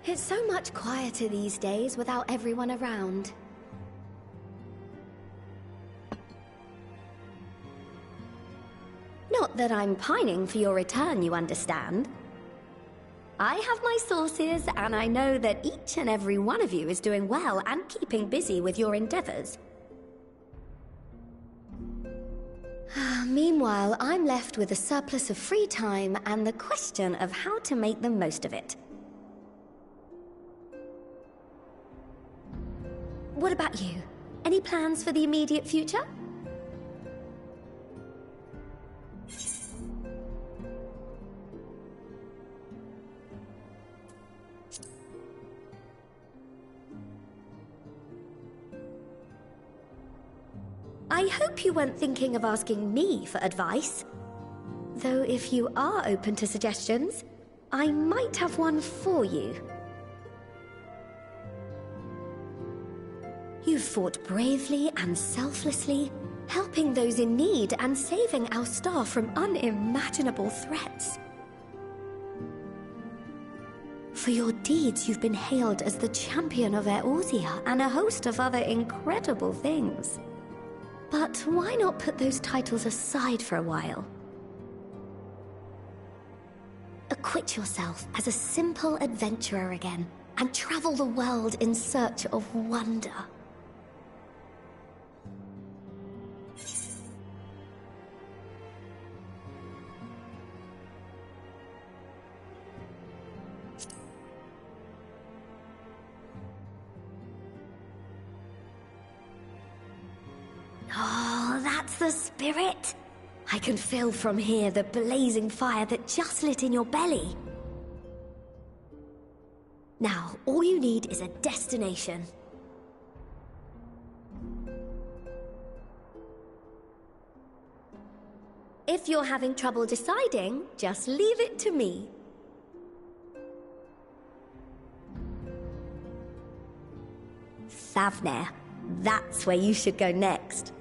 It's so much quieter these days without everyone around. Not that I'm pining for your return, you understand. I have my sources, and I know that each and every one of you is doing well and keeping busy with your endeavors. Meanwhile, I'm left with a surplus of free time and the question of how to make the most of it. What about you? Any plans for the immediate future? I hope you weren't thinking of asking me for advice. Though if you are open to suggestions, I might have one for you. You've fought bravely and selflessly, helping those in need and saving our star from unimaginable threats. For your deeds, you've been hailed as the champion of Eorzea and a host of other incredible things. But why not put those titles aside for a while? Acquit yourself as a simple adventurer again, and travel the world in search of wonder. Oh, that's the spirit! I can feel from here the blazing fire that just lit in your belly. Now, all you need is a destination. If you're having trouble deciding, just leave it to me. Thavnair. That's where you should go next.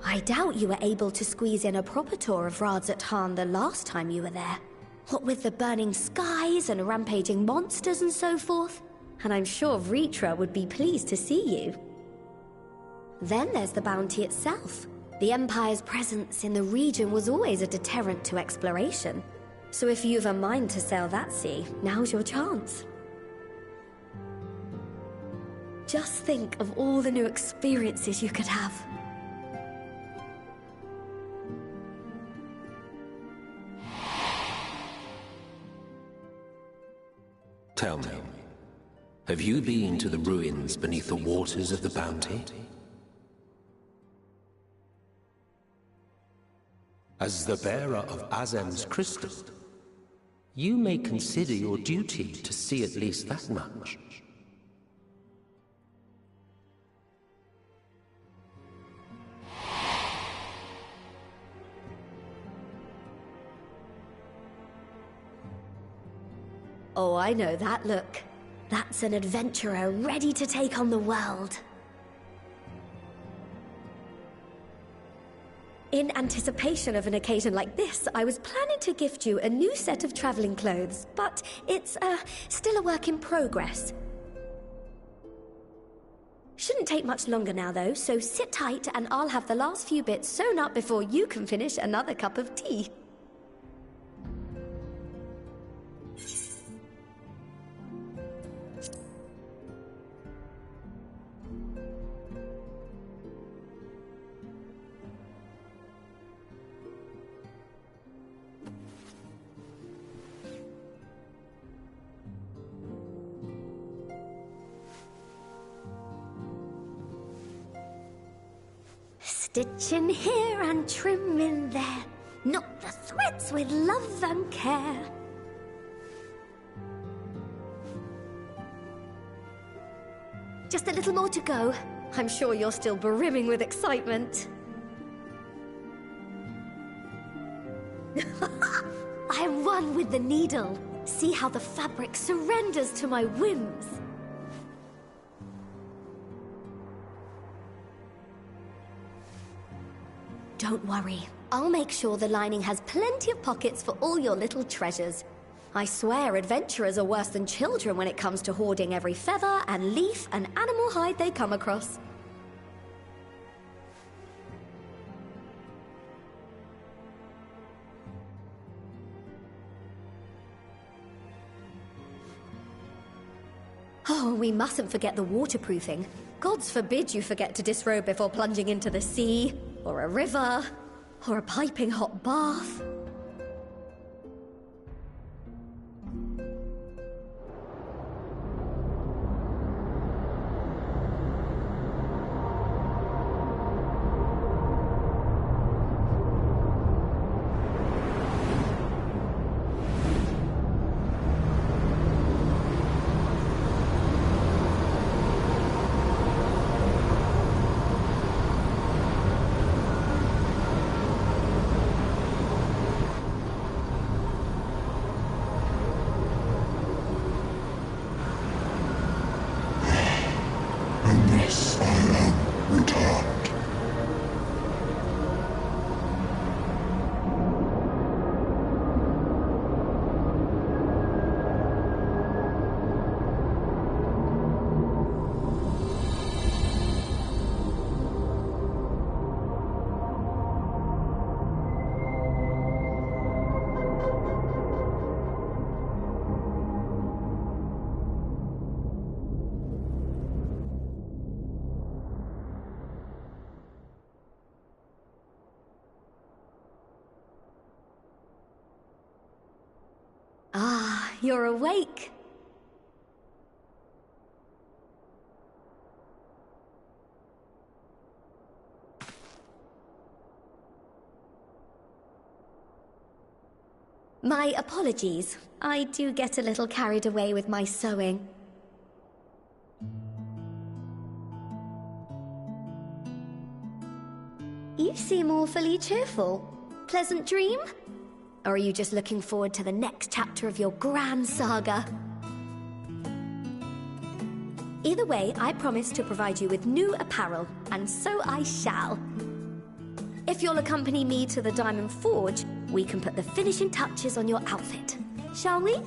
I doubt you were able to squeeze in a proper tour of Radzat the last time you were there. What with the burning skies and rampaging monsters and so forth. And I'm sure Vritra would be pleased to see you. Then there's the bounty itself. The Empire's presence in the region was always a deterrent to exploration. So if you've a mind to sail that sea, now's your chance. Just think of all the new experiences you could have. Tell me, have you been to the ruins beneath the waters of the Bounty? As the bearer of Azem's crystal, you may consider your duty to see at least that much. Oh, I know that look. That's an adventurer ready to take on the world. In anticipation of an occasion like this, I was planning to gift you a new set of traveling clothes, but it's, still a work in progress. Shouldn't take much longer now, though, so sit tight and I'll have the last few bits sewn up before you can finish another cup of tea. Stitch in here and trim in there. Knot the threads with love and care. Just a little more to go. I'm sure you're still brimming with excitement. I am one with the needle. See how the fabric surrenders to my whims. Don't worry. I'll make sure the lining has plenty of pockets for all your little treasures. I swear adventurers are worse than children when it comes to hoarding every feather and leaf and animal hide they come across. Oh, we mustn't forget the waterproofing. Gods forbid you forget to disrobe before plunging into the sea, or a river, or a piping hot bath. Ah, you're awake. My apologies. I do get a little carried away with my sewing. You seem awfully cheerful. Pleasant dream? Or are you just looking forward to the next chapter of your grand saga? Either way, I promise to provide you with new apparel, and so I shall. If you'll accompany me to the Diamond Forge, we can put the finishing touches on your outfit. Shall we?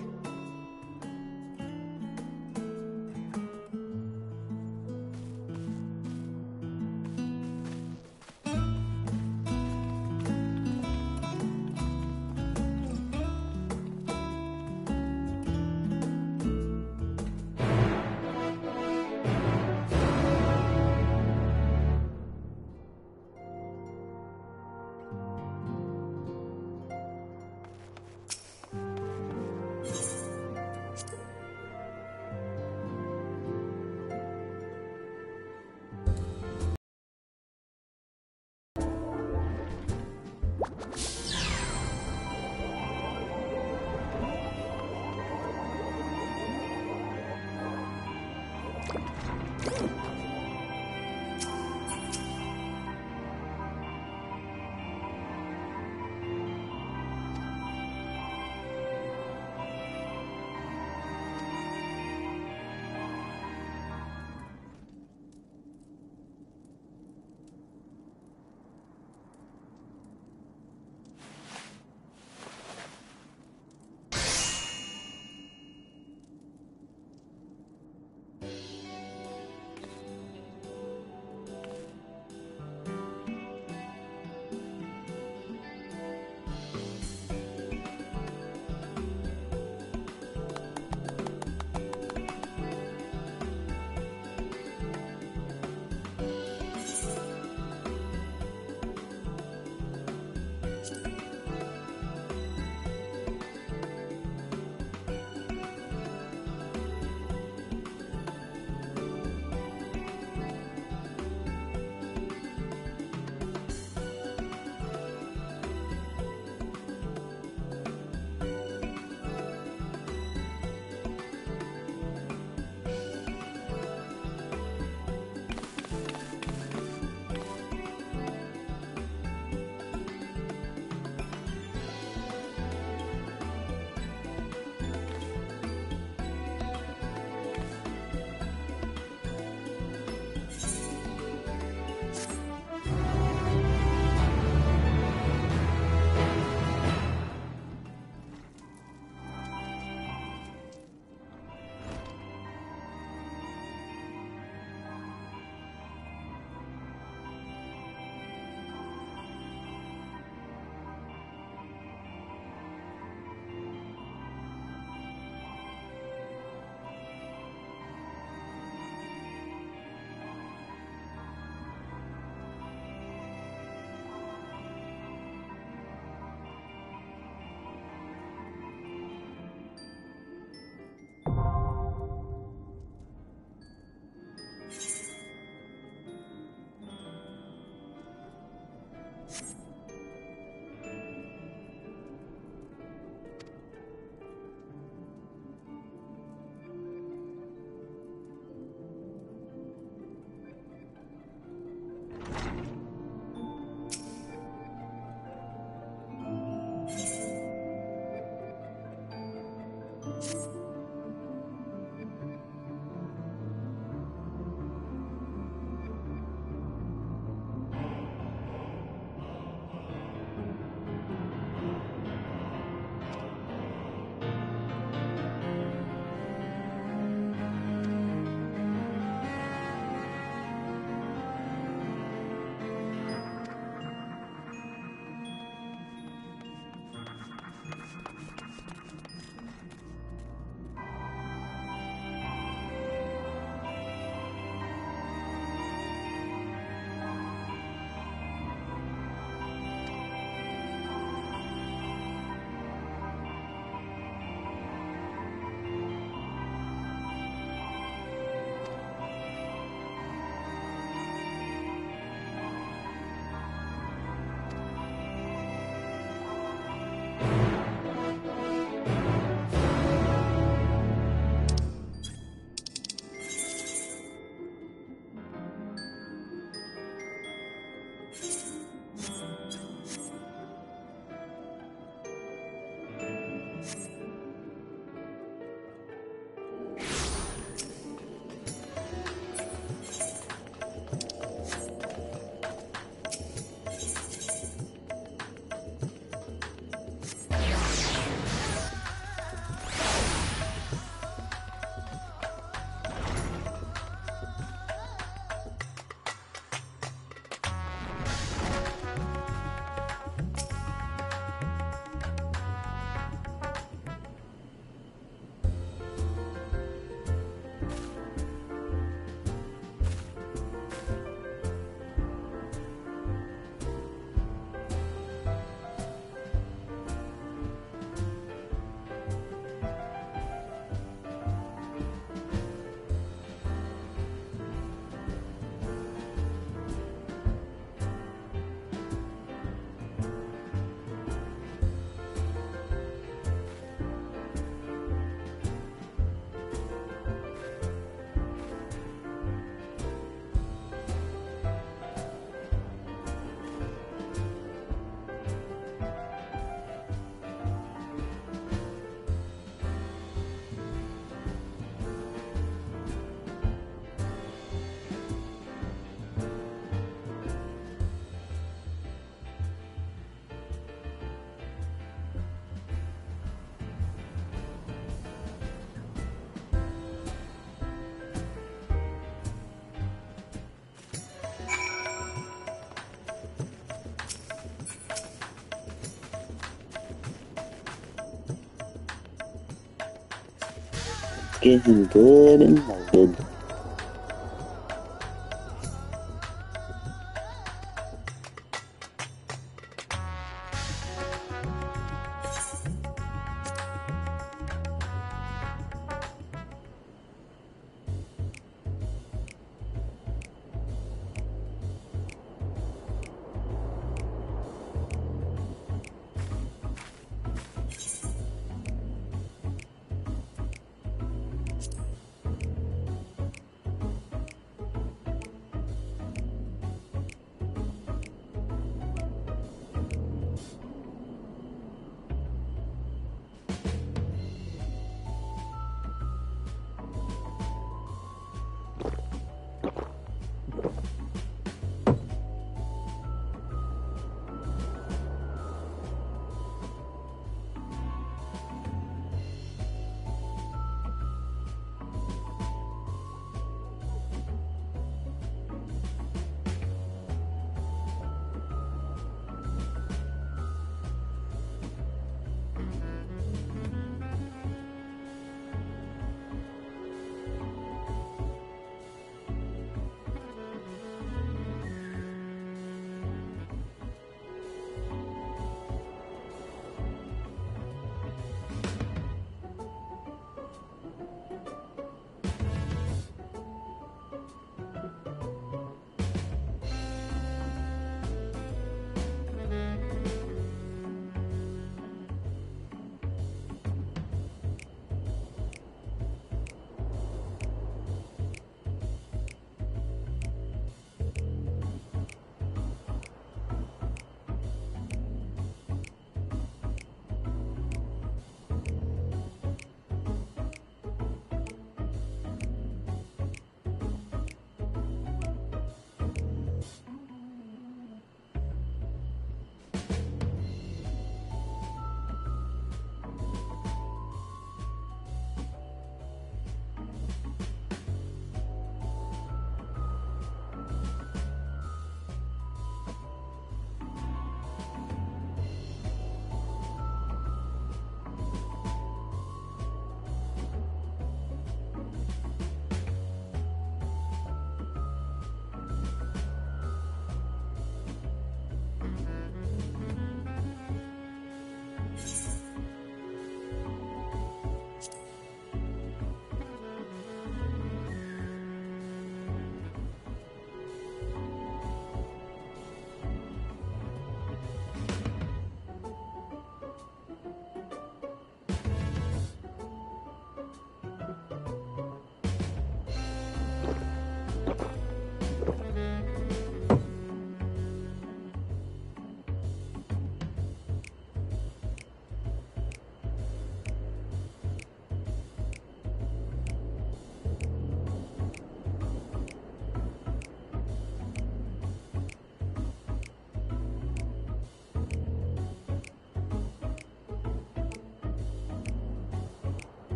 Getting good and loaded.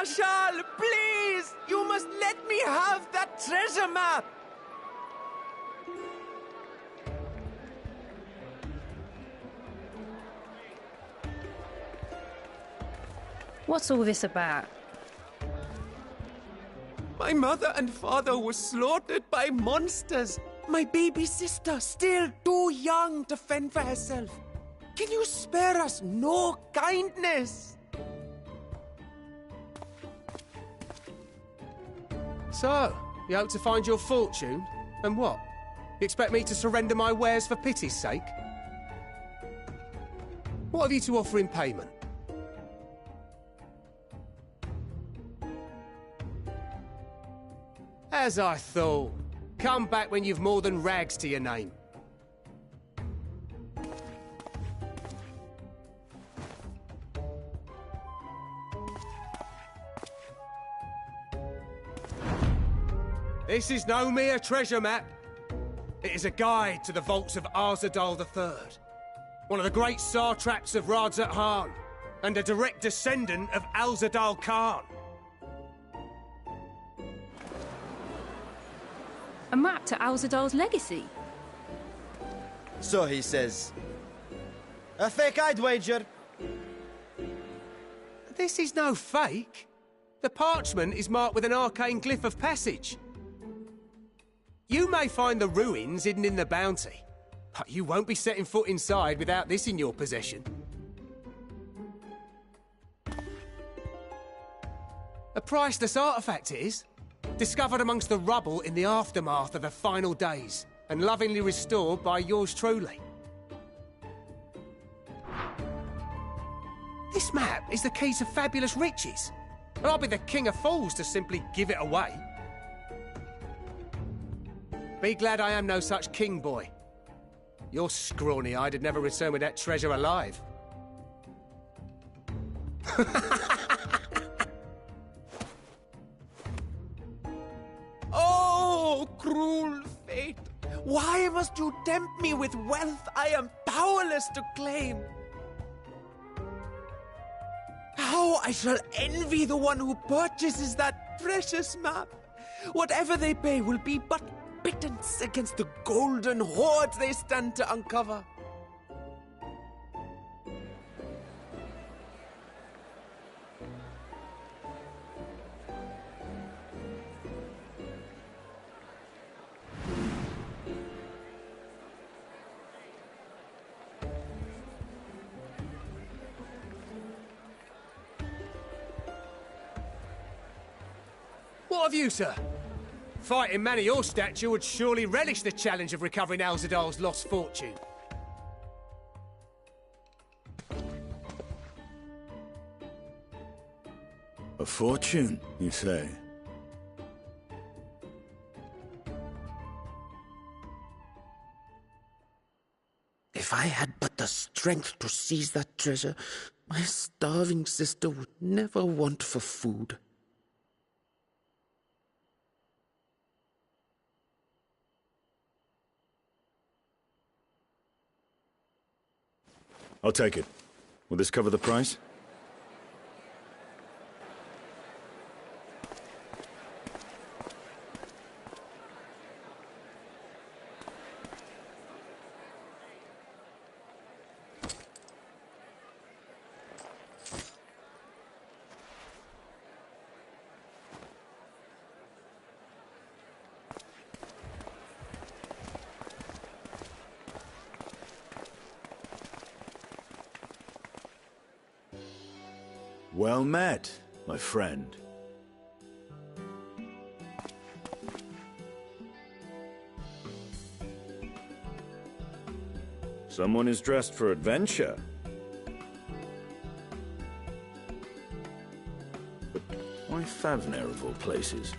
Marshal, please! You must let me have that treasure map! What's all this about? My mother and father were slaughtered by monsters. My baby sister, still too young to fend for herself. Can you spare us no kindness? So, you hope to find your fortune? And what? You expect me to surrender my wares for pity's sake? What have you to offer in payment? As I thought. Come back when you've more than rags to your name. This is no mere treasure map. It is a guide to the vaults of Arzadal III, one of the great satraps of Radzat Han, and a direct descendant of Alzadal Khan. A map to Alzadal's legacy? So he says. A fake, I'd wager. This is no fake. The parchment is marked with an arcane glyph of passage. You may find the ruins hidden in the bounty, but you won't be setting foot inside without this in your possession. A priceless artifact it is, discovered amongst the rubble in the aftermath of the final days, and lovingly restored by yours truly. This map is the key to fabulous riches, and I'll be the king of fools to simply give it away. Be glad I am no such king boy. Your scrawny-eyed had never returned with that treasure alive. Oh, cruel fate! Why must you tempt me with wealth I am powerless to claim? How I shall envy the one who purchases that precious map! Whatever they pay will be but pittance against the golden hoards they stand to uncover. What of you, sir? Fighting man of your stature would surely relish the challenge of recovering Alzadal's lost fortune. A fortune, you say? If I had but the strength to seize that treasure, my starving sister would never want for food. I'll take it. Will this cover the price? Well met, my friend. Someone is dressed for adventure. But why Favner of all places?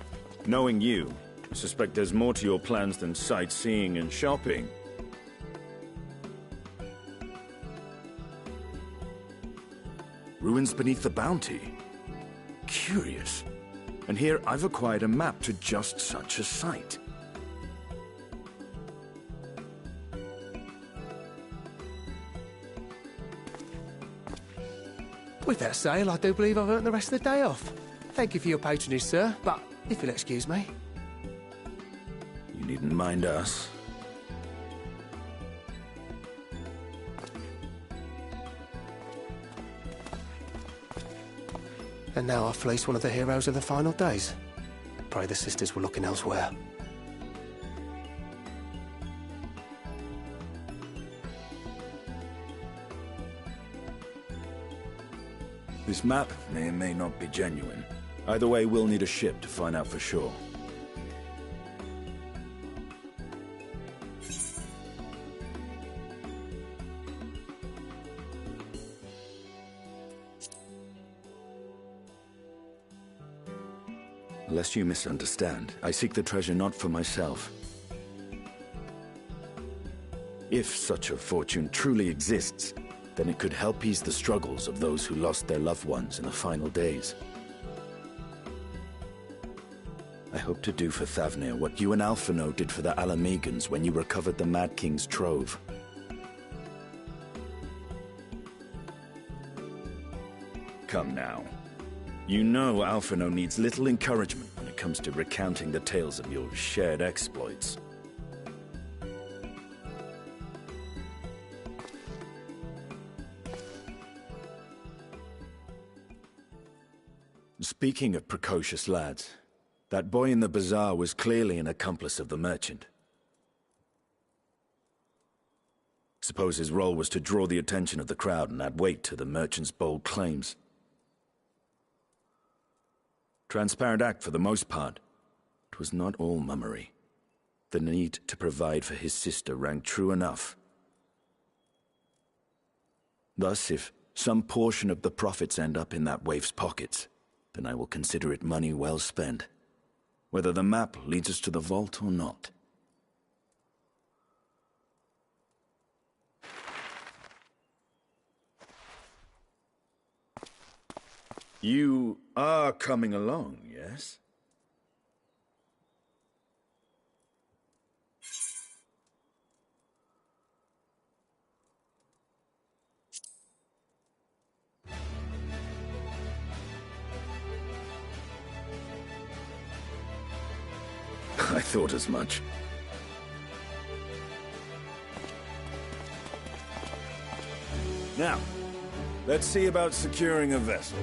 Knowing you, I suspect there's more to your plans than sightseeing and shopping. Ruins beneath the bounty. Curious. And here I've acquired a map to just such a site. With that sail, I do believe I've earned the rest of the day off. Thank you for your patronage, sir, but if you'll excuse me. You needn't mind us. And now I fleece one of the heroes of the final days. Pray the sisters were looking elsewhere. This map may or may not be genuine. Either way, we'll need a ship to find out for sure. Lest you misunderstand, I seek the treasure not for myself. If such a fortune truly exists, then it could help ease the struggles of those who lost their loved ones in the final days. I hope to do for Thavnir what you and Alphino did for the Alamegans when you recovered the Mad King's trove. Come now. You know Alphino needs little encouragement when it comes to recounting the tales of your shared exploits. Speaking of precocious lads, that boy in the bazaar was clearly an accomplice of the merchant. Suppose his role was to draw the attention of the crowd and add weight to the merchant's bold claims. Transparent act for the most part. It was not all mummery. The need to provide for his sister rang true enough. Thus, if some portion of the profits end up in that waif's pockets, then I will consider it money well spent, whether the map leads us to the vault or not. You are coming along, yes? I thought as much. Now, let's see about securing a vessel.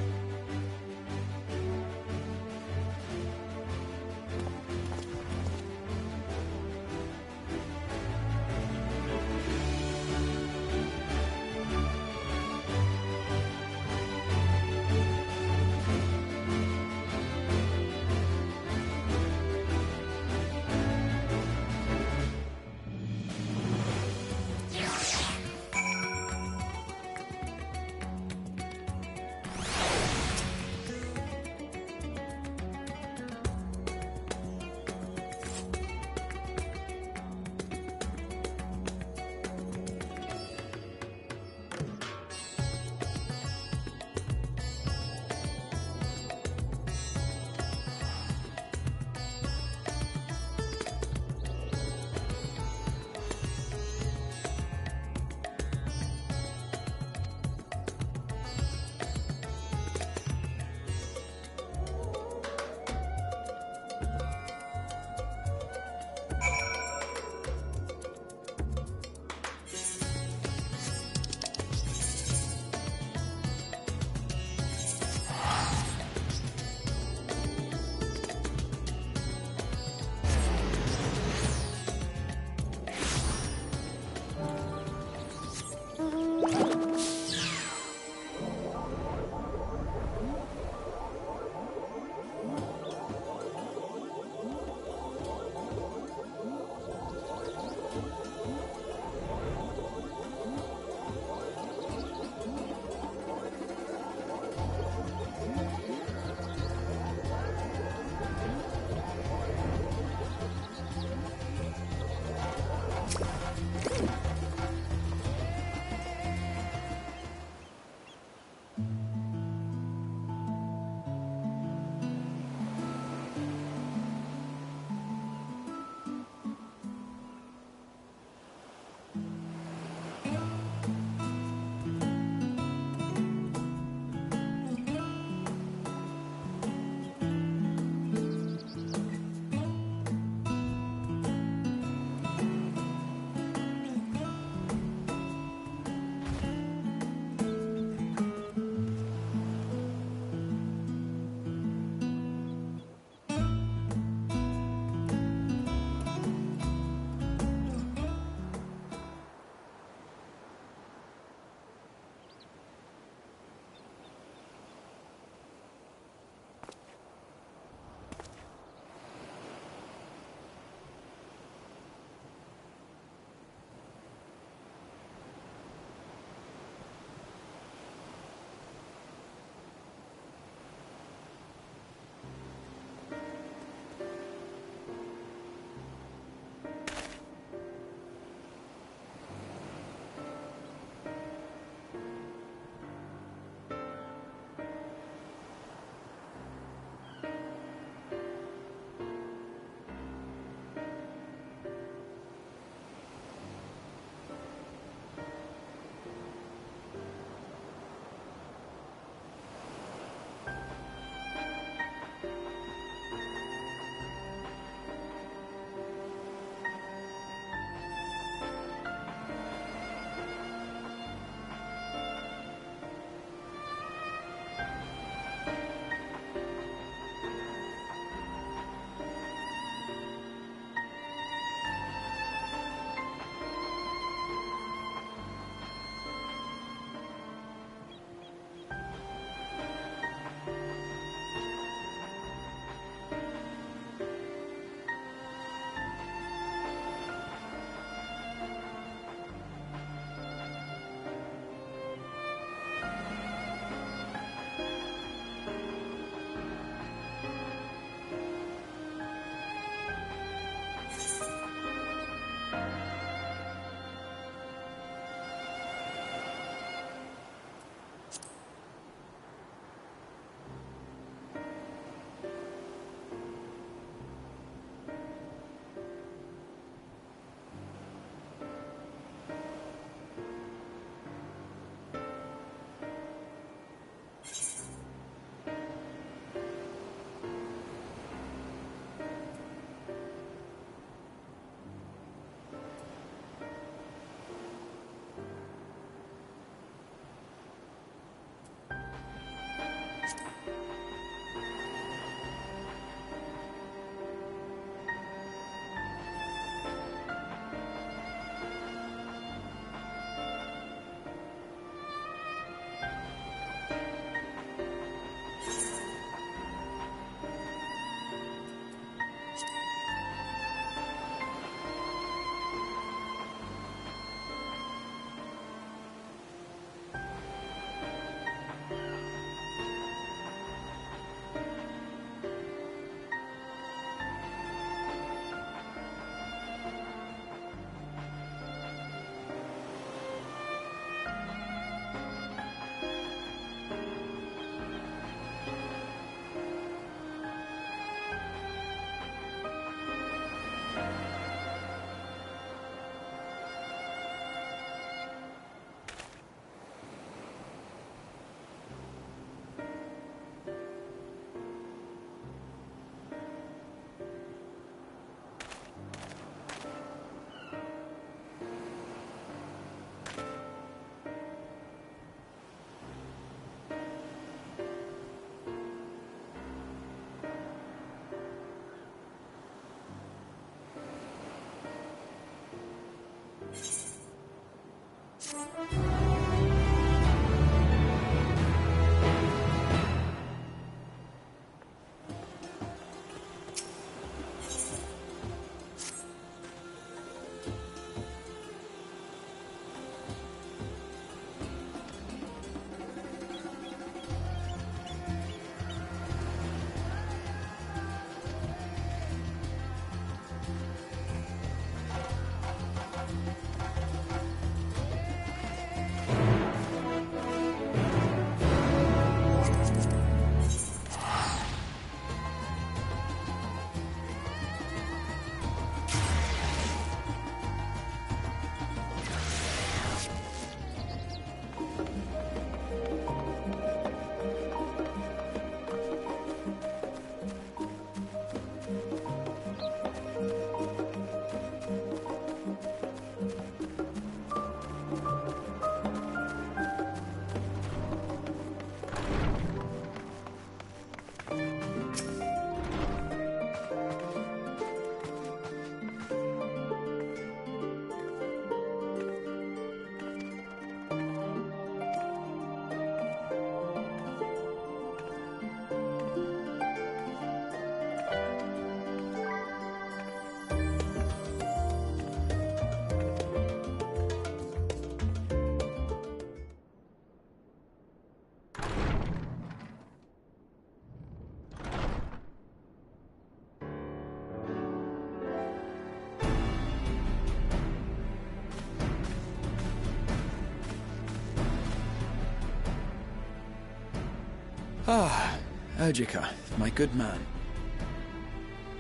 Ah, Ojika, my good man.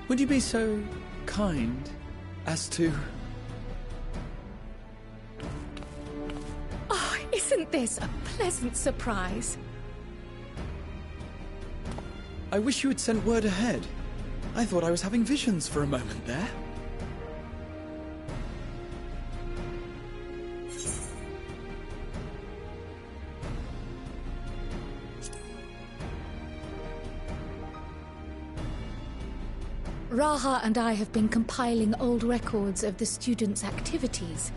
Would you be so kind as to... Oh, isn't this a pleasant surprise? I wish you had sent word ahead. I thought I was having visions for a moment there. Raha and I have been compiling old records of the students' activities.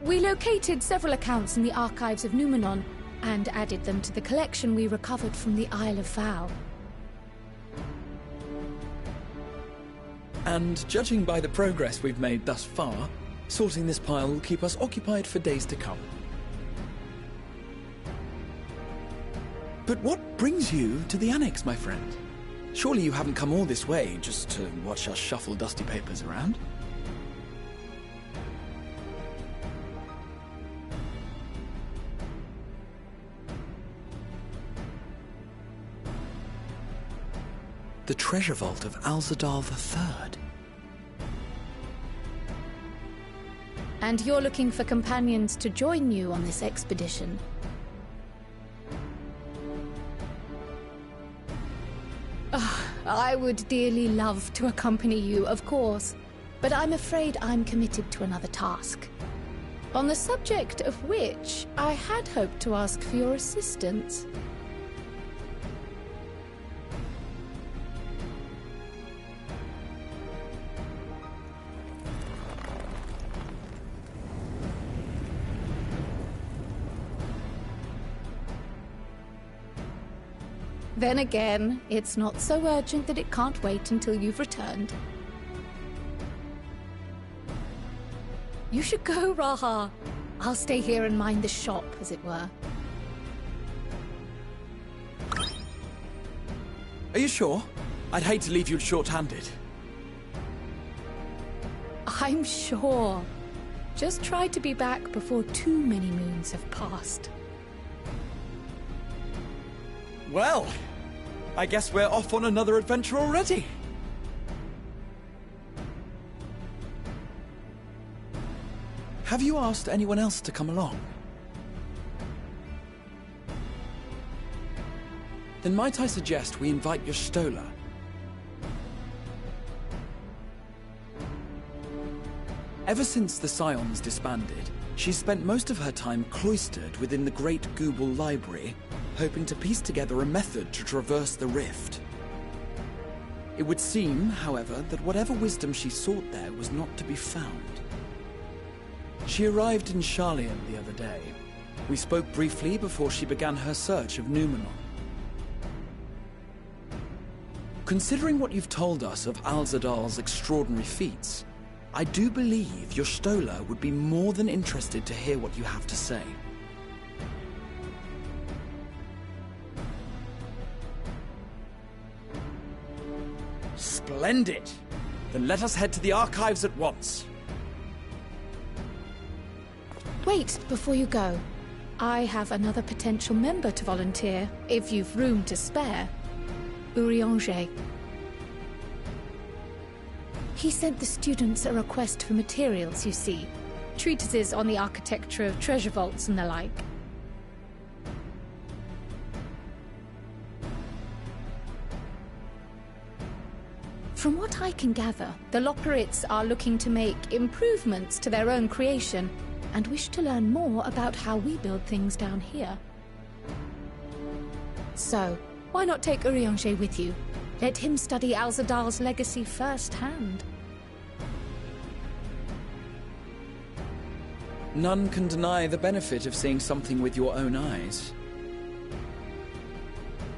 We located several accounts in the archives of Numenon and added them to the collection we recovered from the Isle of Vow. And judging by the progress we've made thus far, sorting this pile will keep us occupied for days to come. But what brings you to the Annex, my friend? Surely you haven't come all this way just to watch us shuffle dusty papers around? The treasure vault of Alzadal III. And you're looking for companions to join you on this expedition? I would dearly love to accompany you, of course, but I'm afraid I'm committed to another task, on the subject of which I had hoped to ask for your assistance. Then again, it's not so urgent that it can't wait until you've returned. You should go, Raha. I'll stay here and mind the shop, as it were. Are you sure? I'd hate to leave you short-handed. I'm sure. Just try to be back before too many moons have passed. Well, I guess we're off on another adventure already. Have you asked anyone else to come along? Then might I suggest we invite your Stola? Ever since the Scions disbanded, she's spent most of her time cloistered within the Great Gooble Library, hoping to piece together a method to traverse the rift. It would seem, however, that whatever wisdom she sought there was not to be found. She arrived in Charlian the other day. We spoke briefly before she began her search of Numenor. Considering what you've told us of Alzadal's extraordinary feats, I do believe your Stola would be more than interested to hear what you have to say. Splendid! Then let us head to the archives at once. Wait, before you go. I have another potential member to volunteer, if you've room to spare. Urianger. He sent the students a request for materials, you see. Treatises on the architecture of treasure vaults and the like. From what I can gather, the Loporrits are looking to make improvements to their own creation and wish to learn more about how we build things down here. So, why not take Urianger with you? Let him study Alzadal's legacy firsthand. None can deny the benefit of seeing something with your own eyes.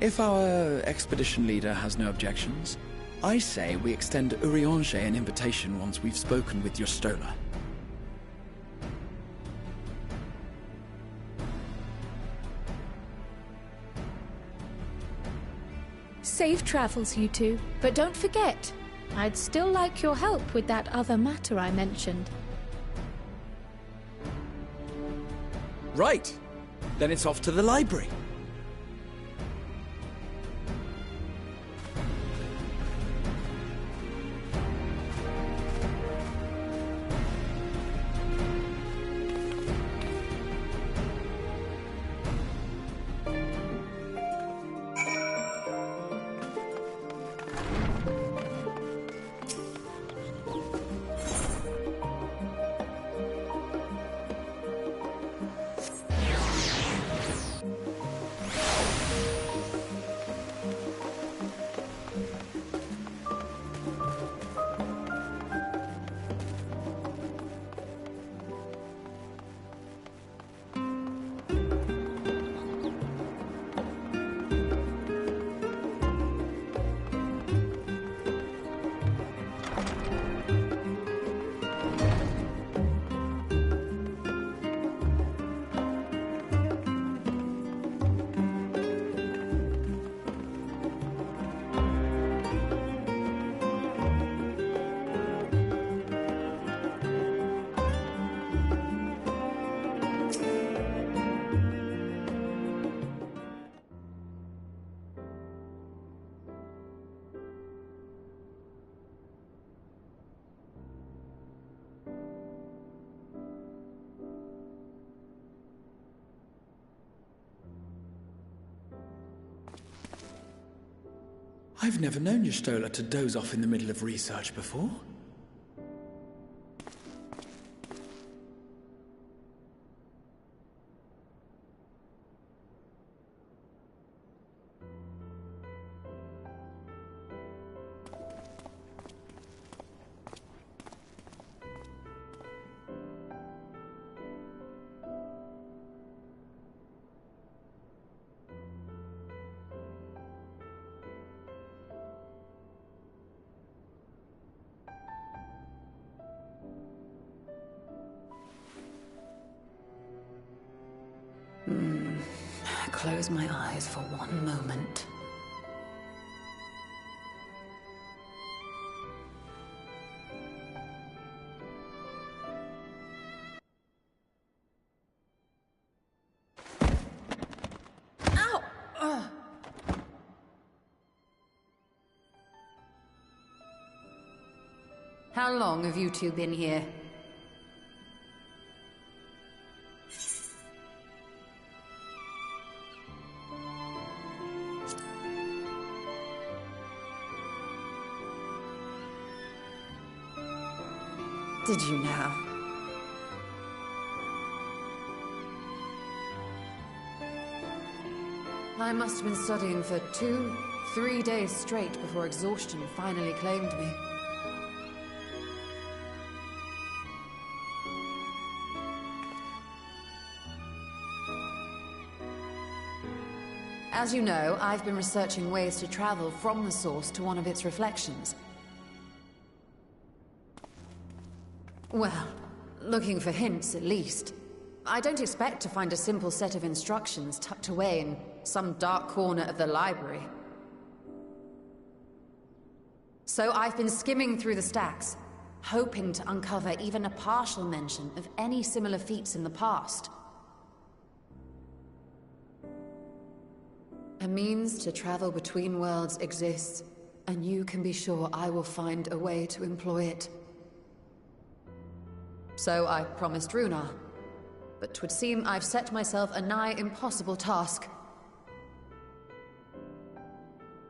If our expedition leader has no objections, I say we extend Urianger an invitation once we've spoken with your Stola. Safe travels, you two. But don't forget, I'd still like your help with that other matter I mentioned. Right! Then it's off to the library. I've never known your Stola to doze off in the middle of research before. Close my eyes for one moment. Ow! How long have you two been here? Did you now? I must have been studying for 2-3 days straight before exhaustion finally claimed me. As you know, I've been researching ways to travel from the source to one of its reflections. Well, looking for hints at least. I don't expect to find a simple set of instructions tucked away in some dark corner of the library. So I've been skimming through the stacks, hoping to uncover even a partial mention of any similar feats in the past. A means to travel between worlds exists, and you can be sure I will find a way to employ it. So I promised Runar, but 'twould seem I've set myself a nigh impossible task.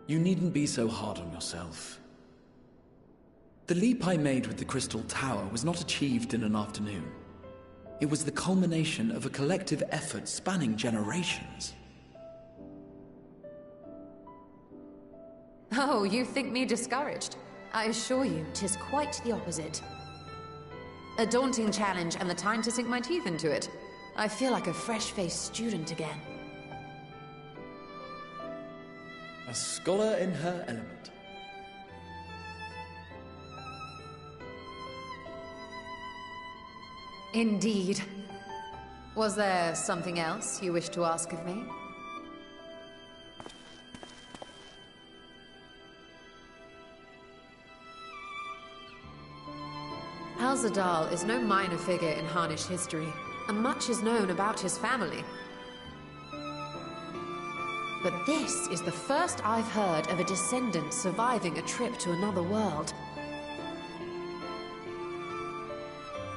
You needn't be so hard on yourself. The leap I made with the Crystal Tower was not achieved in an afternoon. It was the culmination of a collective effort spanning generations. Oh, you think me discouraged? I assure you, 'tis quite the opposite. A daunting challenge and the time to sink my teeth into it. I feel like a fresh-faced student again. A scholar in her element. Indeed. Was there something else you wish to ask of me? Alzadal is no minor figure in Harnish history, and much is known about his family. But this is the first I've heard of a descendant surviving a trip to another world.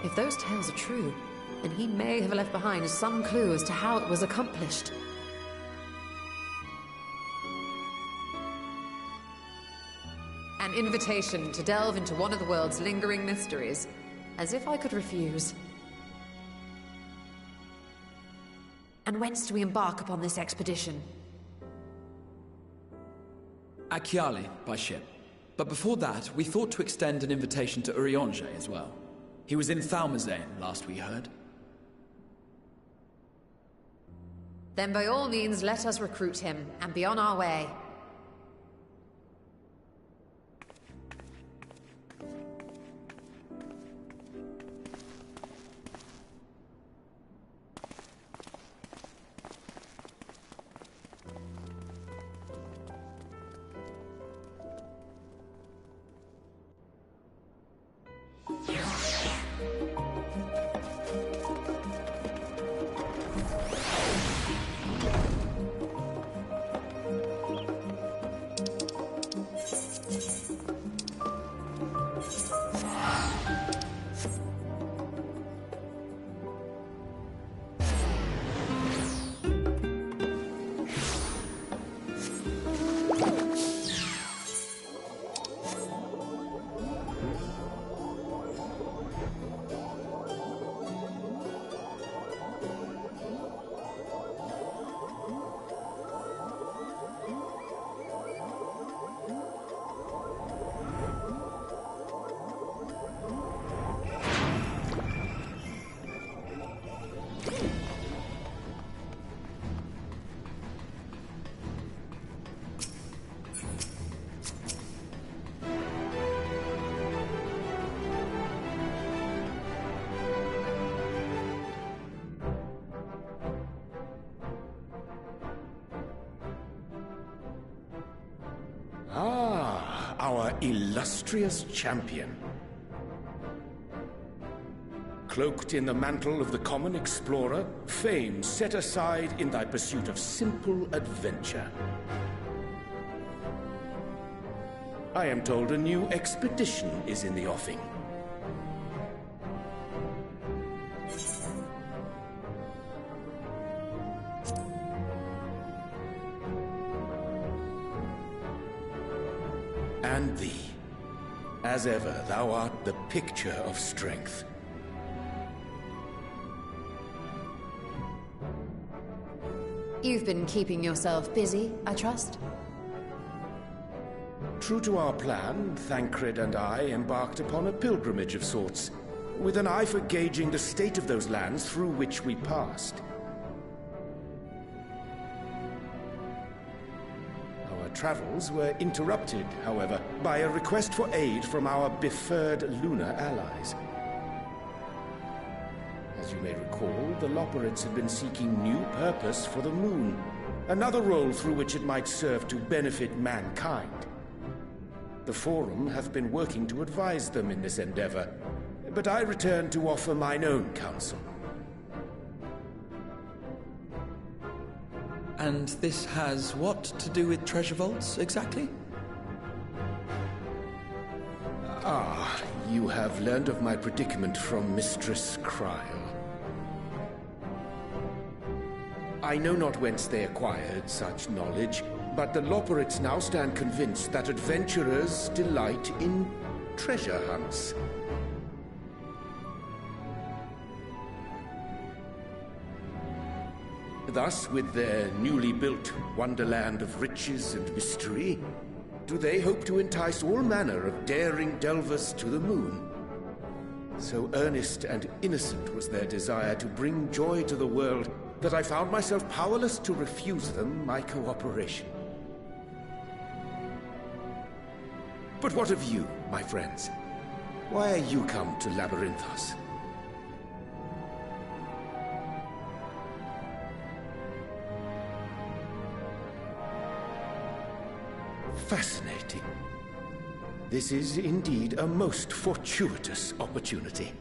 If those tales are true, then he may have left behind some clue as to how it was accomplished. An invitation to delve into one of the world's lingering mysteries. As if I could refuse. And whence do we embark upon this expedition? Achiali, by ship. But before that, we thought to extend an invitation to Urianger as well. He was in Thalmazane, last we heard. Then by all means, let us recruit him, and be on our way. Our illustrious champion. Cloaked in the mantle of the common explorer, fame set aside in thy pursuit of simple adventure. I am told a new expedition is in the offing. And thee. As ever, thou art the picture of strength. You've been keeping yourself busy, I trust? True to our plan, Thancred and I embarked upon a pilgrimage of sorts, with an eye for gauging the state of those lands through which we passed. travels were interrupted, however, by a request for aid from our befurred lunar allies. As you may recall, the Loperids had been seeking new purpose for the moon, another role through which it might serve to benefit mankind. The Forum hath been working to advise them in this endeavor, but I return to offer mine own counsel. And this has what to do with treasure vaults, exactly? Ah, you have learned of my predicament from Mistress Cryle. I know not whence they acquired such knowledge, but the Loperids now stand convinced that adventurers delight in treasure hunts. Thus, with their newly built wonderland of riches and mystery, do they hope to entice all manner of daring delvers to the moon. So earnest and innocent was their desire to bring joy to the world that I found myself powerless to refuse them my cooperation. But what of you, my friends? Why are you come to Labyrinthos? Fascinating. This is indeed a most fortuitous opportunity.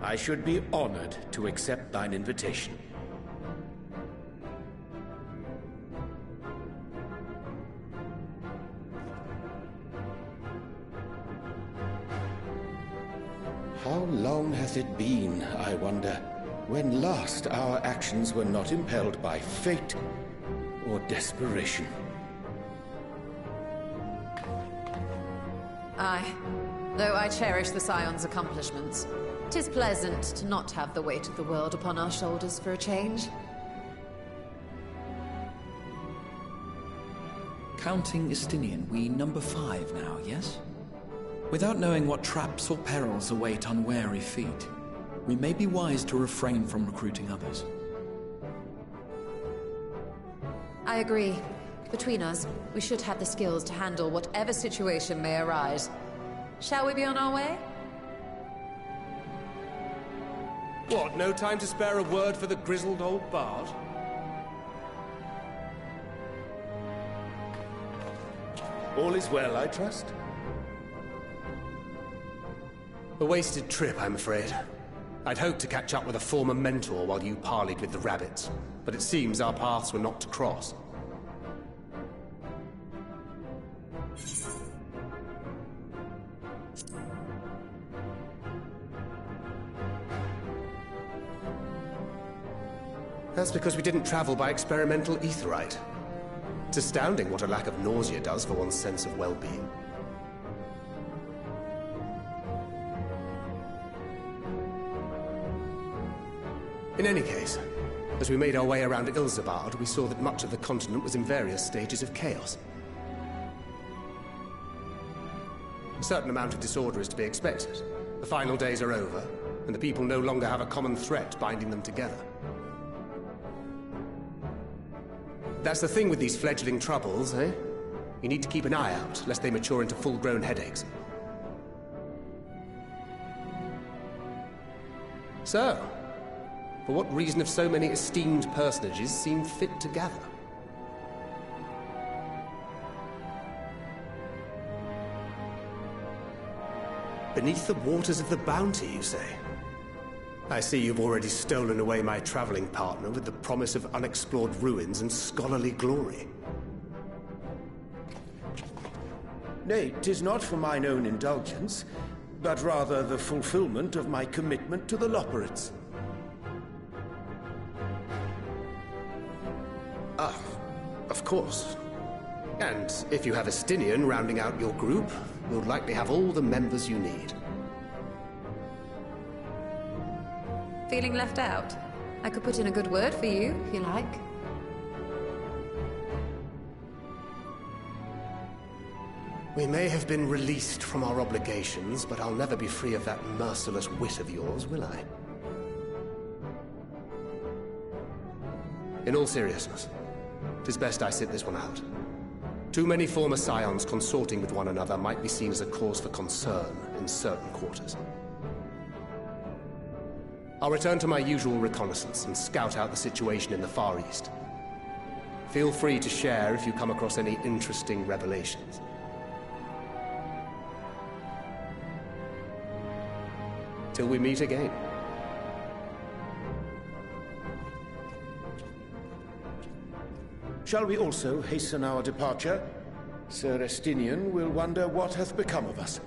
I should be honored to accept thine invitation. How long hath it been, I wonder, when last our actions were not impelled by fate or desperation? Aye. Though I cherish the Scion's accomplishments, 'tis pleasant to not have the weight of the world upon our shoulders for a change. Counting Istinian, we number 5 now, yes? Without knowing what traps or perils await unwary feet, we may be wise to refrain from recruiting others. I agree. Between us, we should have the skills to handle whatever situation may arise. Shall we be on our way? What, no time to spare a word for the grizzled old bard? All is well, I trust? A wasted trip, I'm afraid. I'd hoped to catch up with a former mentor while you parleyed with the rabbits, but it seems our paths were not to cross. That's because we didn't travel by experimental etherite. It's astounding what a lack of nausea does for one's sense of well-being. In any case, as we made our way around Ilzabard, we saw that much of the continent was in various stages of chaos. A certain amount of disorder is to be expected. The final days are over, and the people no longer have a common threat binding them together. That's the thing with these fledgling troubles, eh? You need to keep an eye out, lest they mature into full-grown headaches. So, for what reason have so many esteemed personages seemed fit to gather? Beneath the waters of the Bounty, you say? I see you've already stolen away my traveling partner with the promise of unexplored ruins and scholarly glory. Nay, 'tis not for mine own indulgence, but rather the fulfillment of my commitment to the Loperids. Ah, of course. And if you have Estinian rounding out your group, you'll likely have all the members you need. Feeling left out? I could put in a good word for you, if you like. We may have been released from our obligations, but I'll never be free of that merciless wit of yours, will I? In all seriousness, 'Tis best I sit this one out. Too many former scions consorting with one another might be seen as a cause for concern in certain quarters. I'll return to my usual reconnaissance and scout out the situation in the Far East. Feel free to share if you come across any interesting revelations. Till we meet again. Shall we also hasten our departure? Sir Estinian will wonder what hath become of us.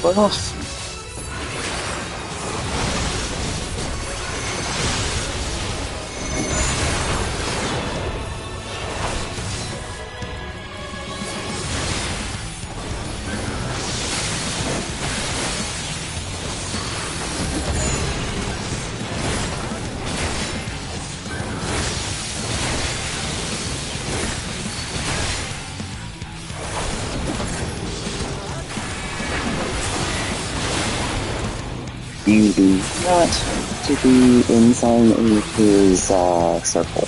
teleport off. You do not to be inside of his circle.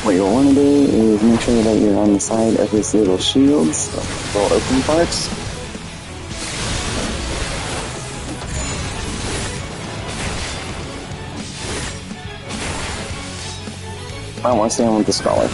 What you'll want to do is make sure that you're on the side of his little shields, little open parts. I want to stand with the scholar.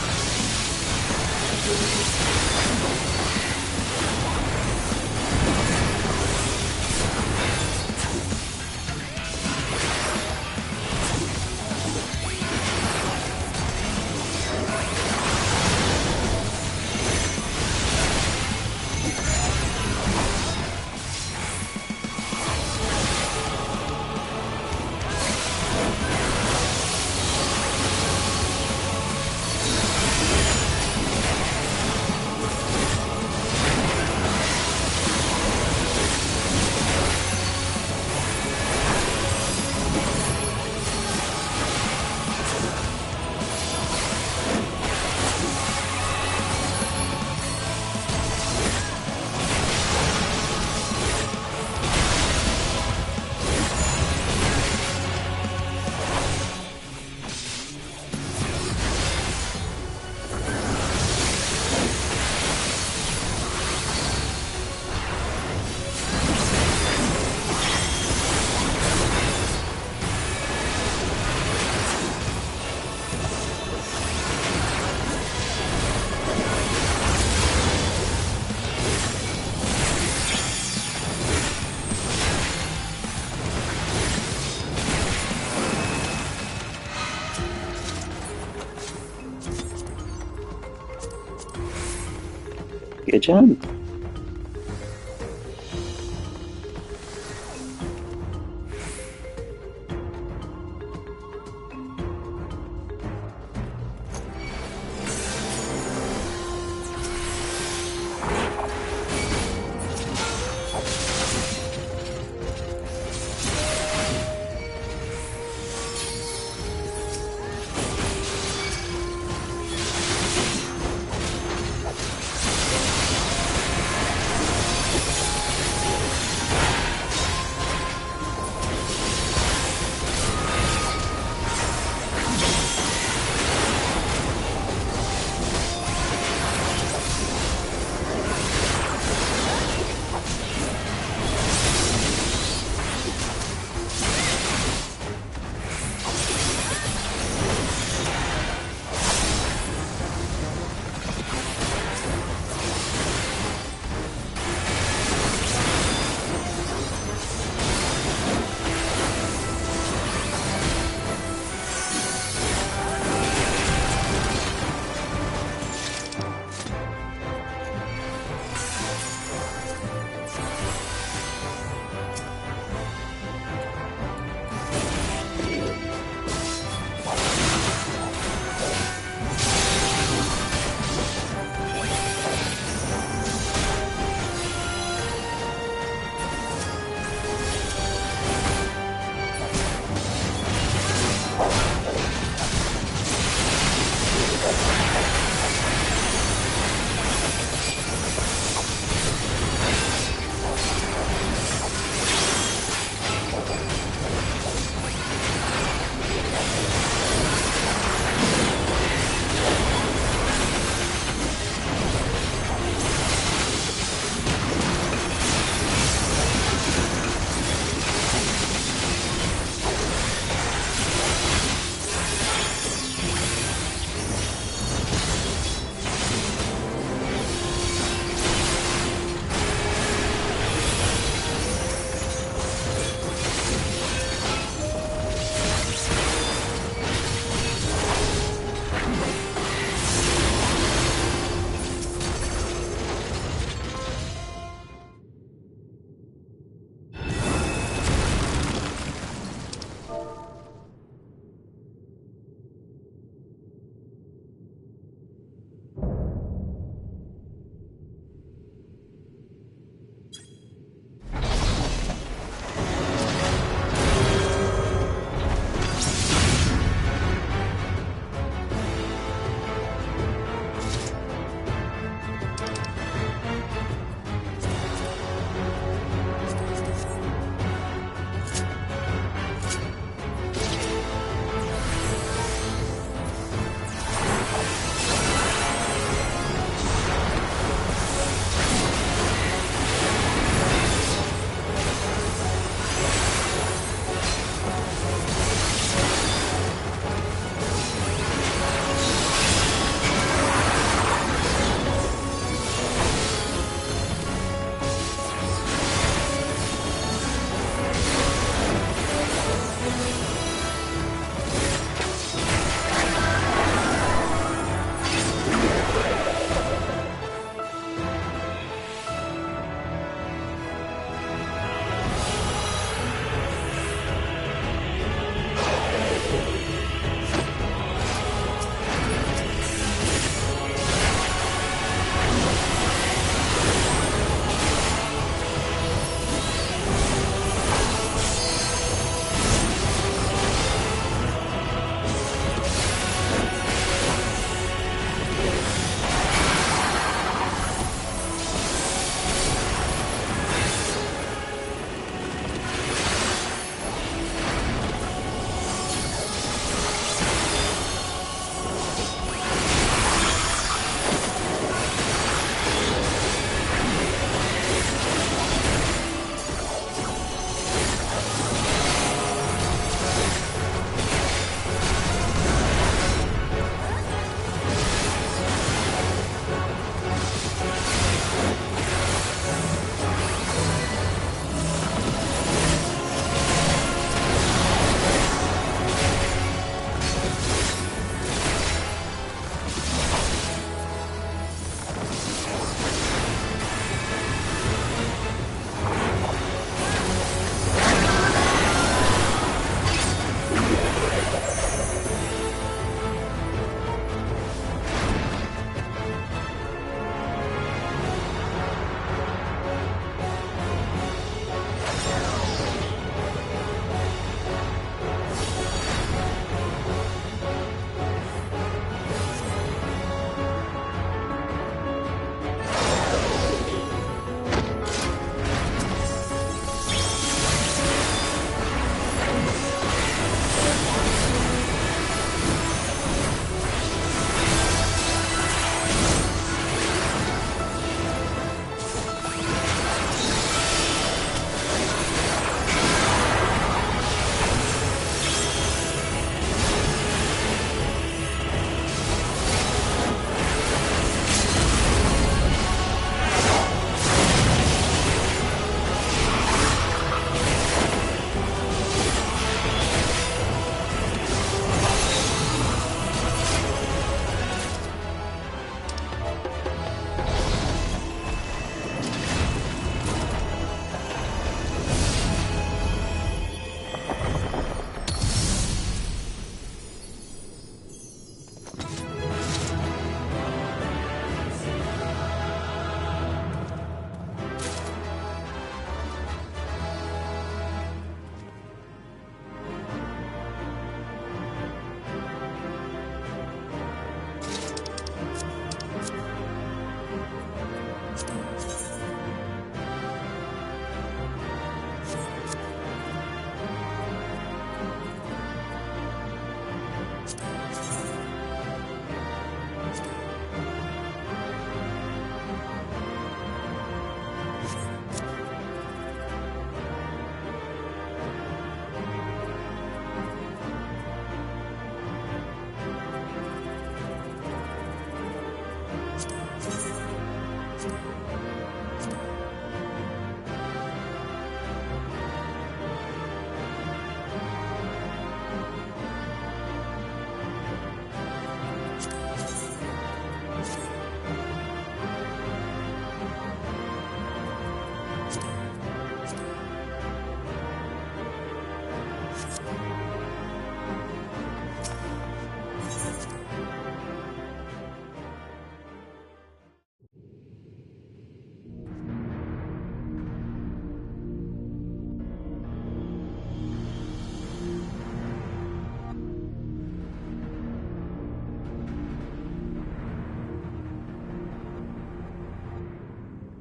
Good job.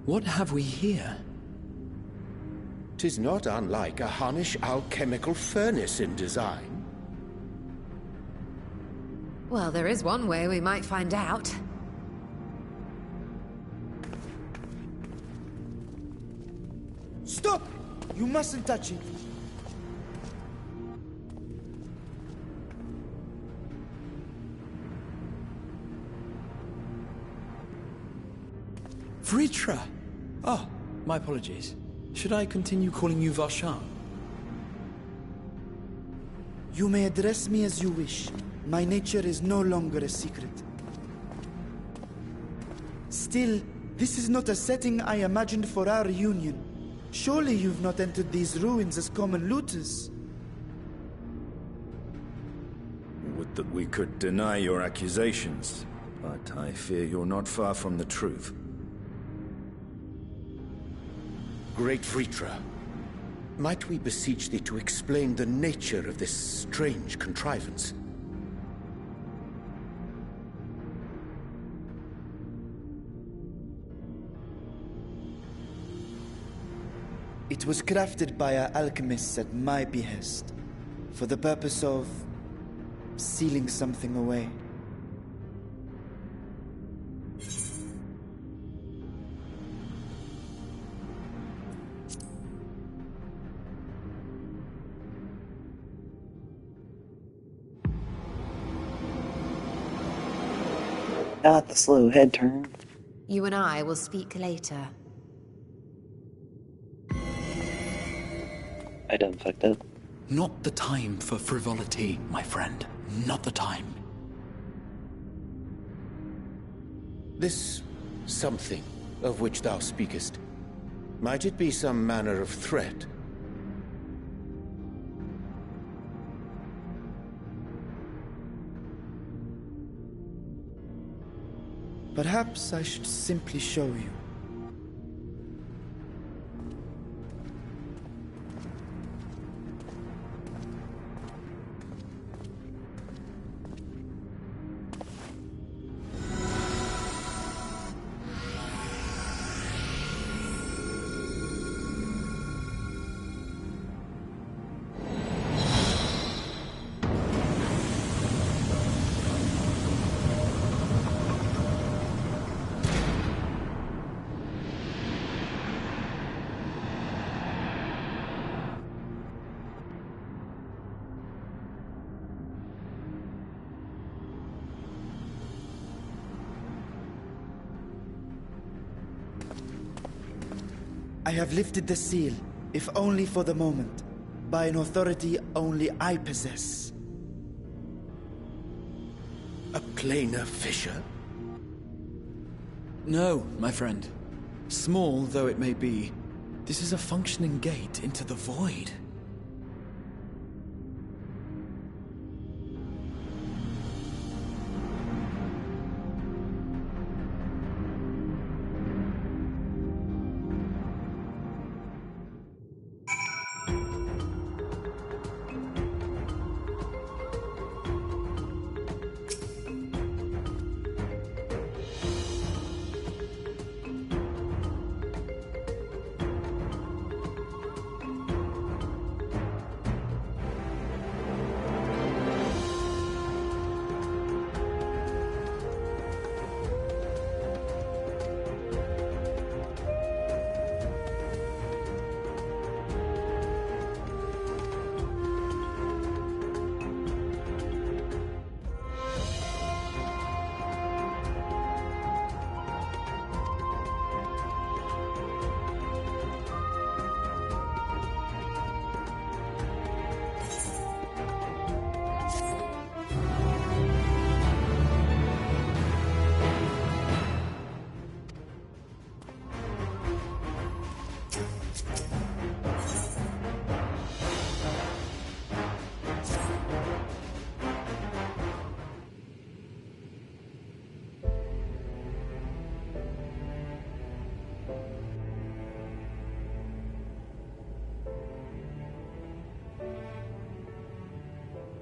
What have we here? 'Tis not unlike a Hunnish alchemical furnace in design. Well, there is one way we might find out. Stop! You mustn't touch it. Vritra! Oh, my apologies. Should I continue calling you Varshan? You may address me as you wish. My nature is no longer a secret. Still, this is not a setting I imagined for our reunion. Surely you've not entered these ruins as common looters. Would that we could deny your accusations, but I fear you're not far from the truth. Great Vritra, might we beseech thee to explain the nature of this strange contrivance? It was crafted by our alchemists at my behest, for the purpose of sealing something away. Not the slow head turn. You and I will speak later. I done fucked up. Not the time for frivolity, my friend. Not the time. This something of which thou speakest, might it be some manner of threat? Perhaps I should simply show you. I have lifted the seal, if only for the moment, by an authority only I possess. A planar fissure? No, my friend. Small though it may be, this is a functioning gate into the void.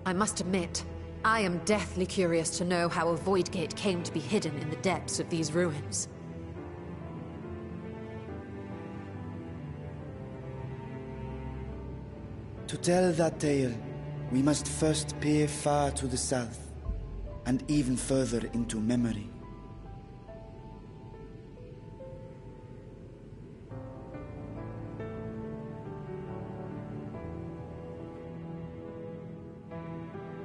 I must admit, I am deathly curious to know how a void gate came to be hidden in the depths of these ruins. To tell that tale, we must first peer far to the south, and even further into memory.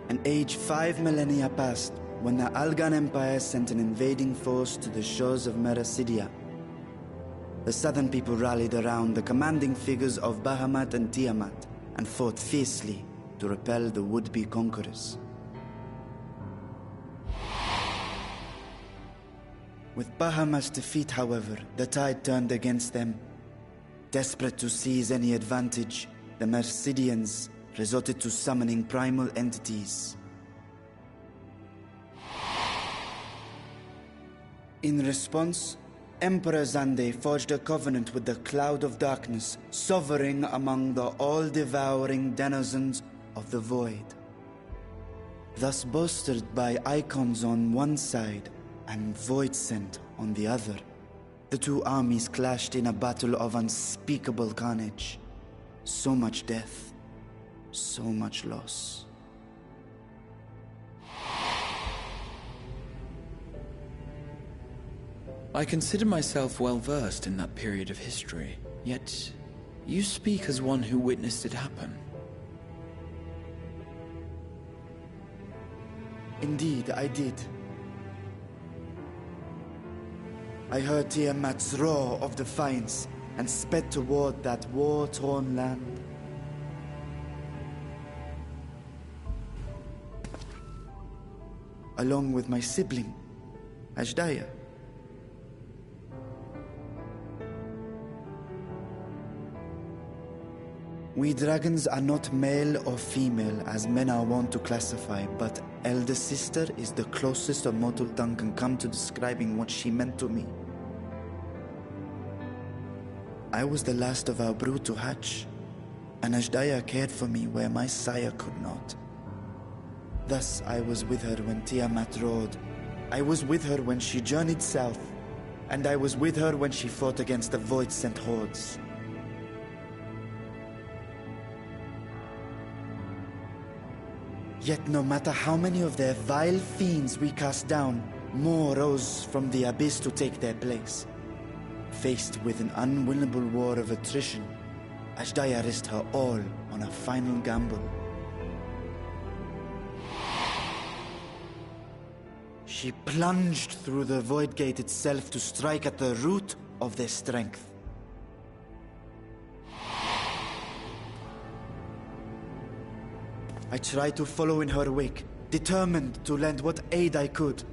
An age 5 millennia passed when the Algan Empire sent an invading force to the shores of Merasidia. The southern people rallied around the commanding figures of Bahamut and Tiamat and fought fiercely to repel the would-be conquerors. With Bahamut's defeat, however, the tide turned against them. Desperate to seize any advantage, the Mercidians resorted to summoning primal entities. In response, Emperor Zande forged a covenant with the Cloud of Darkness, sovereign among the all-devouring denizens of the Void. Thus bolstered by icons on one side and Voidsent on the other, the two armies clashed in a battle of unspeakable carnage. So much death, so much loss. I consider myself well versed in that period of history, yet you speak as one who witnessed it happen. Indeed, I did. I heard Tiamat's roar of defiance and sped toward that war-torn land. Along with my sibling, Ashdaya. We dragons are not male or female as men are wont to classify, but elder sister is the closest a mortal tongue can come to describing what she meant to me. I was the last of our brood to hatch, and Ashdaya cared for me where my sire could not. Thus I was with her when Tiamat roared. I was with her when she journeyed south, and I was with her when she fought against the Void-sent hordes. Yet no matter how many of their vile fiends we cast down, more rose from the abyss to take their place. Faced with an unwinnable war of attrition, Ashdaya risked her all on a final gamble. She plunged through the Void Gate itself to strike at the root of their strength. I tried to follow in her wake, determined to lend what aid I could.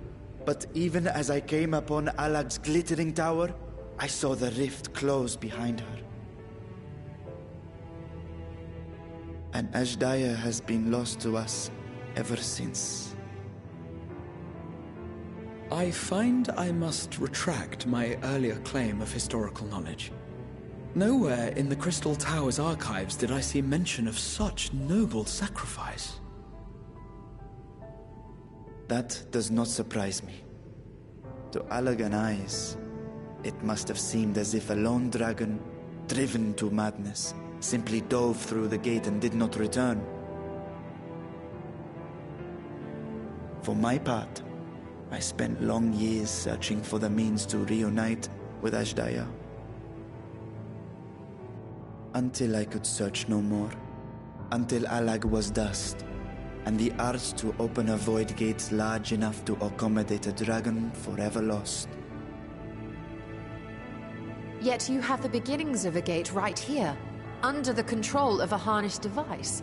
But even as I came upon Alag's glittering tower, I saw the rift close behind her. And Ashdaya has been lost to us ever since. I find I must retract my earlier claim of historical knowledge. Nowhere in the Crystal Tower's archives did I see mention of such noble sacrifice. That does not surprise me. To Allagan eyes, it must have seemed as if a lone dragon, driven to madness, simply dove through the gate and did not return. For my part, I spent long years searching for the means to reunite with Ashdaya. Until I could search no more. Until Alag was dust, and the art to open a void gate large enough to accommodate a dragon forever lost. Yet you have the beginnings of a gate right here, under the control of a harnessed device.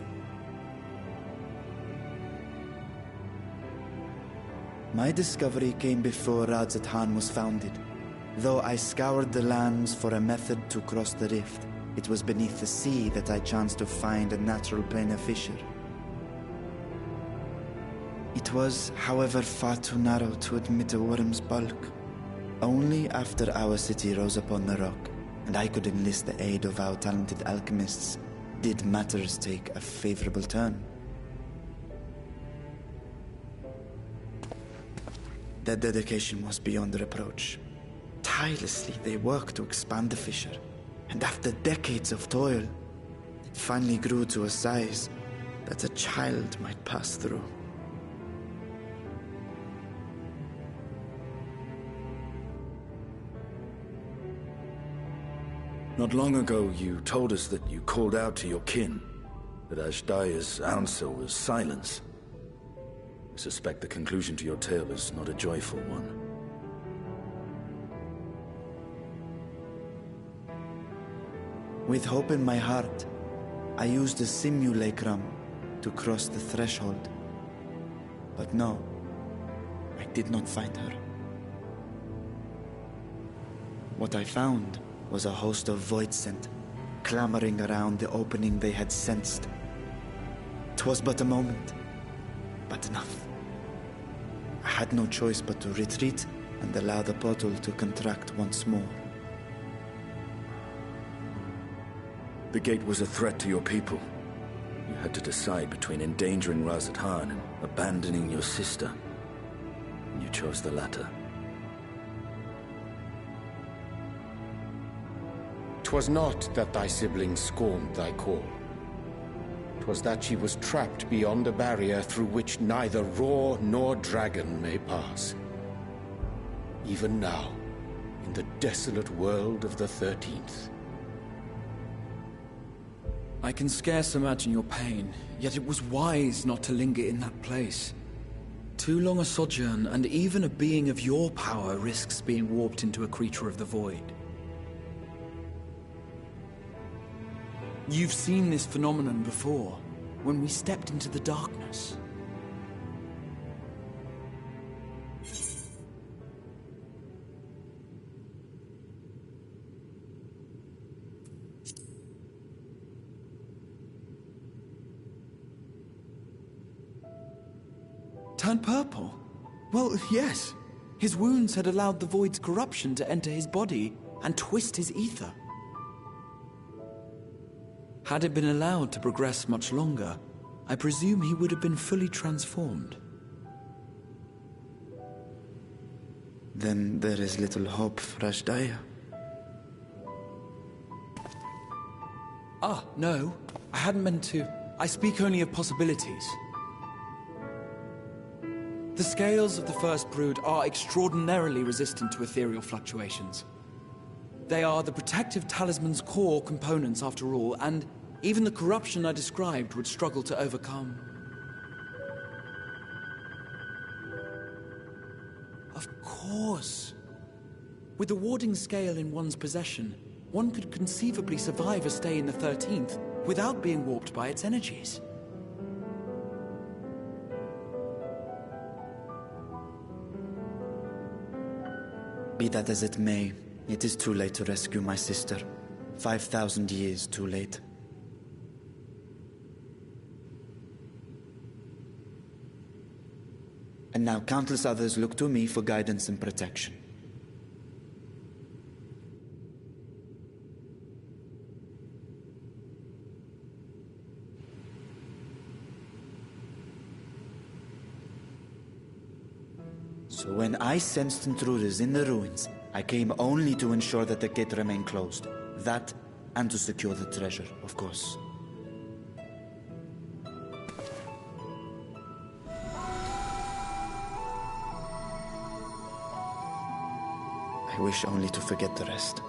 My discovery came before Radzat was founded. Though I scoured the lands for a method to cross the rift, it was beneath the sea that I chanced to find a natural planar fissure. It was, however, far too narrow to admit a worm's bulk. Only after our city rose upon the rock, and I could enlist the aid of our talented alchemists, did matters take a favorable turn. Their dedication was beyond reproach. Tirelessly they worked to expand the fissure, and after decades of toil, it It finally grew to a size that a child might pass through. Not long ago, you told us that you called out to your kin, that Ashdaya's answer was silence. I suspect the conclusion to your tale is not a joyful one. With hope in my heart, I used a simulacrum to cross the threshold. But no, I did not find her. What I found was a host of voidsent, clamoring around the opening they had sensed. 'Twas but a moment, but enough. I had no choice but to retreat and allow the portal to contract once more. The gate was a threat to your people. You had to decide between endangering Razathan and abandoning your sister. And you chose the latter. 'Twas not that thy siblings scorned thy call. 'Twas that she was trapped beyond a barrier through which neither roar nor dragon may pass. Even now, in the desolate world of the 13th. I can scarce imagine your pain, yet it was wise not to linger in that place. Too long a sojourn, and even a being of your power risks being warped into a creature of the void. You've seen this phenomenon before, when we stepped into the darkness. Turned purple? Well, yes. His wounds had allowed the void's corruption to enter his body and twist his ether. Had it been allowed to progress much longer, I presume he would have been fully transformed. Then there is little hope for Ashdaya. Ah, no. I hadn't meant to. I speak only of possibilities. The scales of the First Brood are extraordinarily resistant to ethereal fluctuations. They are the protective talisman's core components after all, and even the corruption I described would struggle to overcome. Of course. With the warding scale in one's possession, one could conceivably survive a stay in the 13th without being warped by its energies. Be that as it may, it is too late to rescue my sister. 5,000 years too late. And now countless others look to me for guidance and protection. So when I sensed intruders in the ruins, I came only to ensure that the gate remained closed. That, and to secure the treasure, of course. I wish only to forget the rest.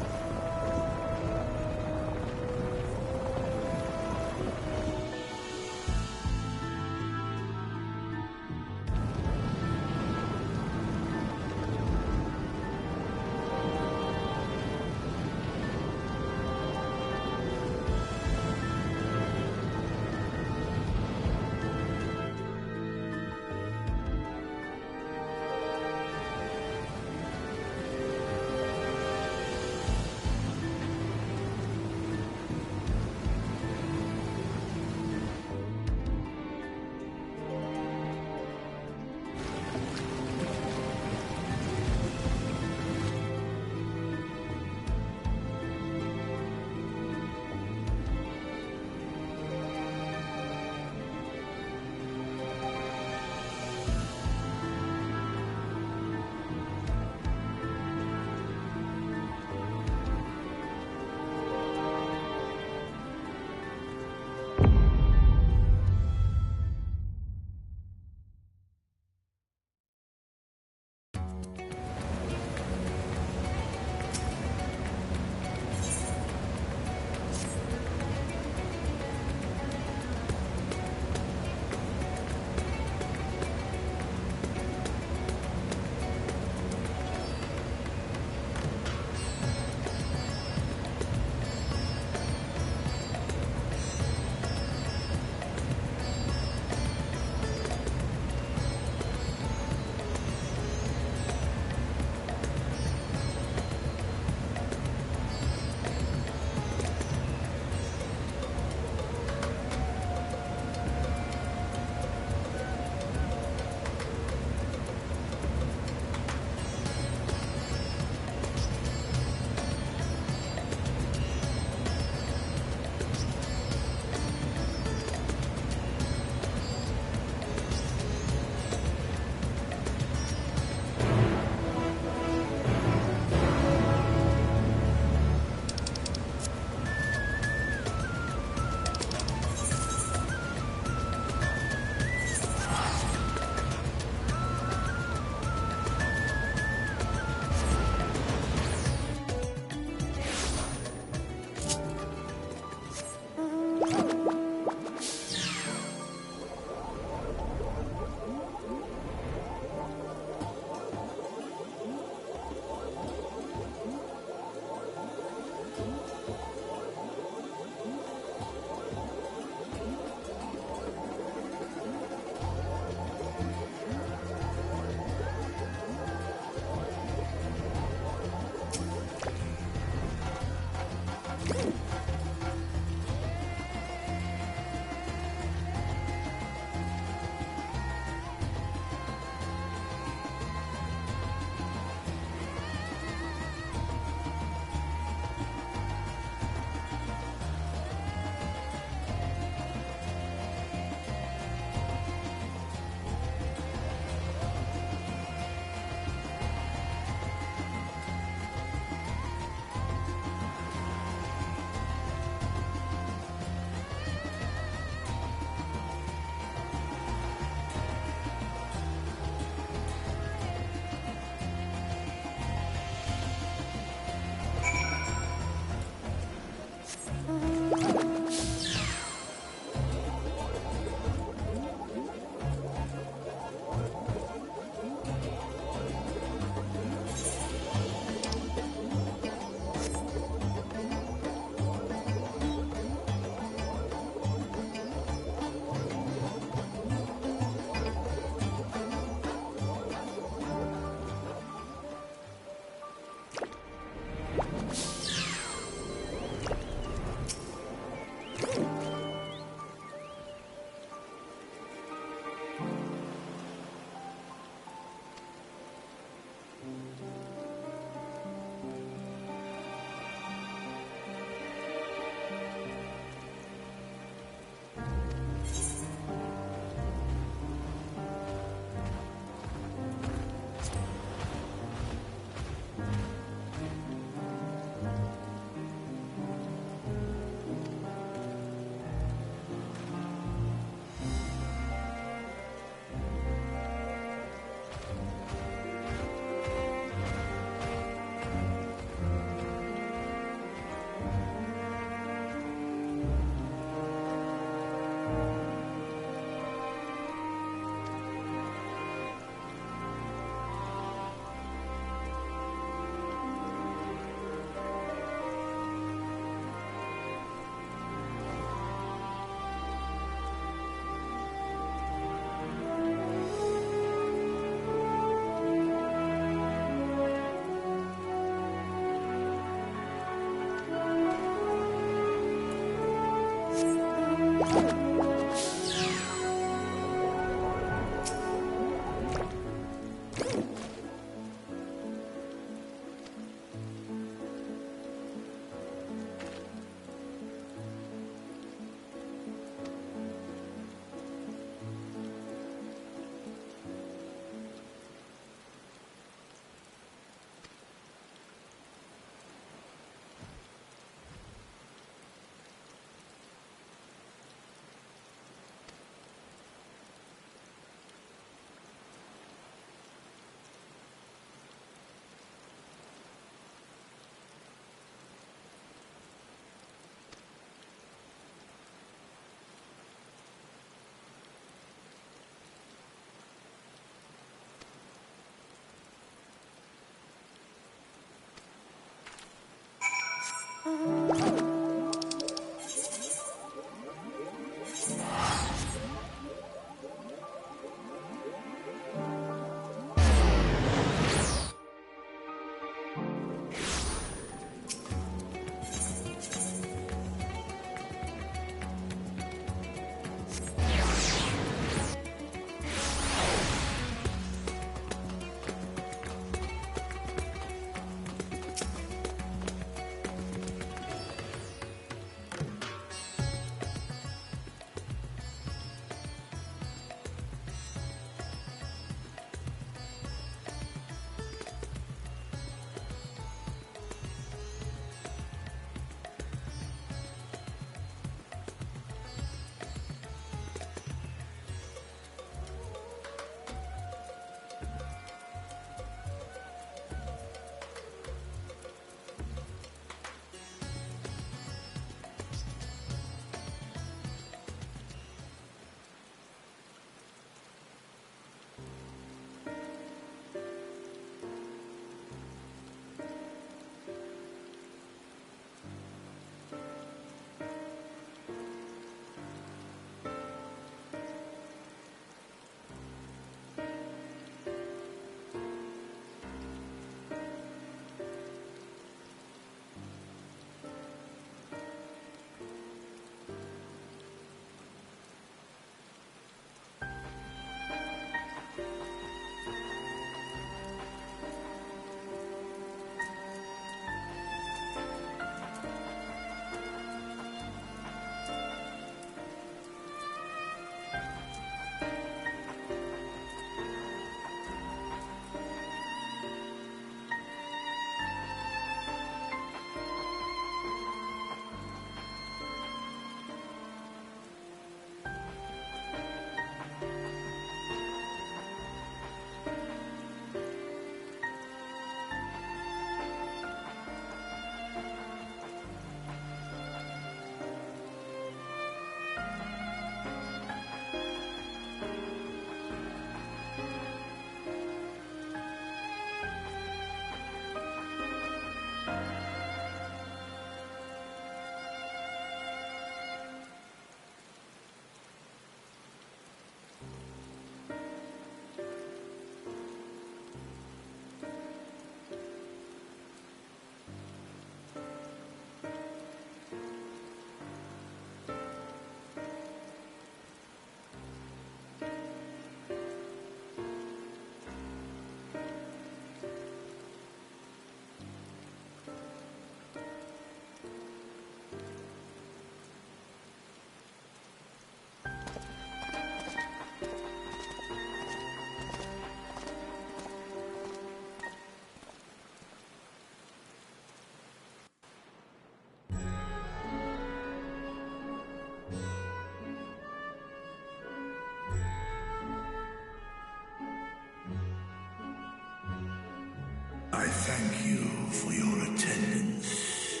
I thank you for your attendance.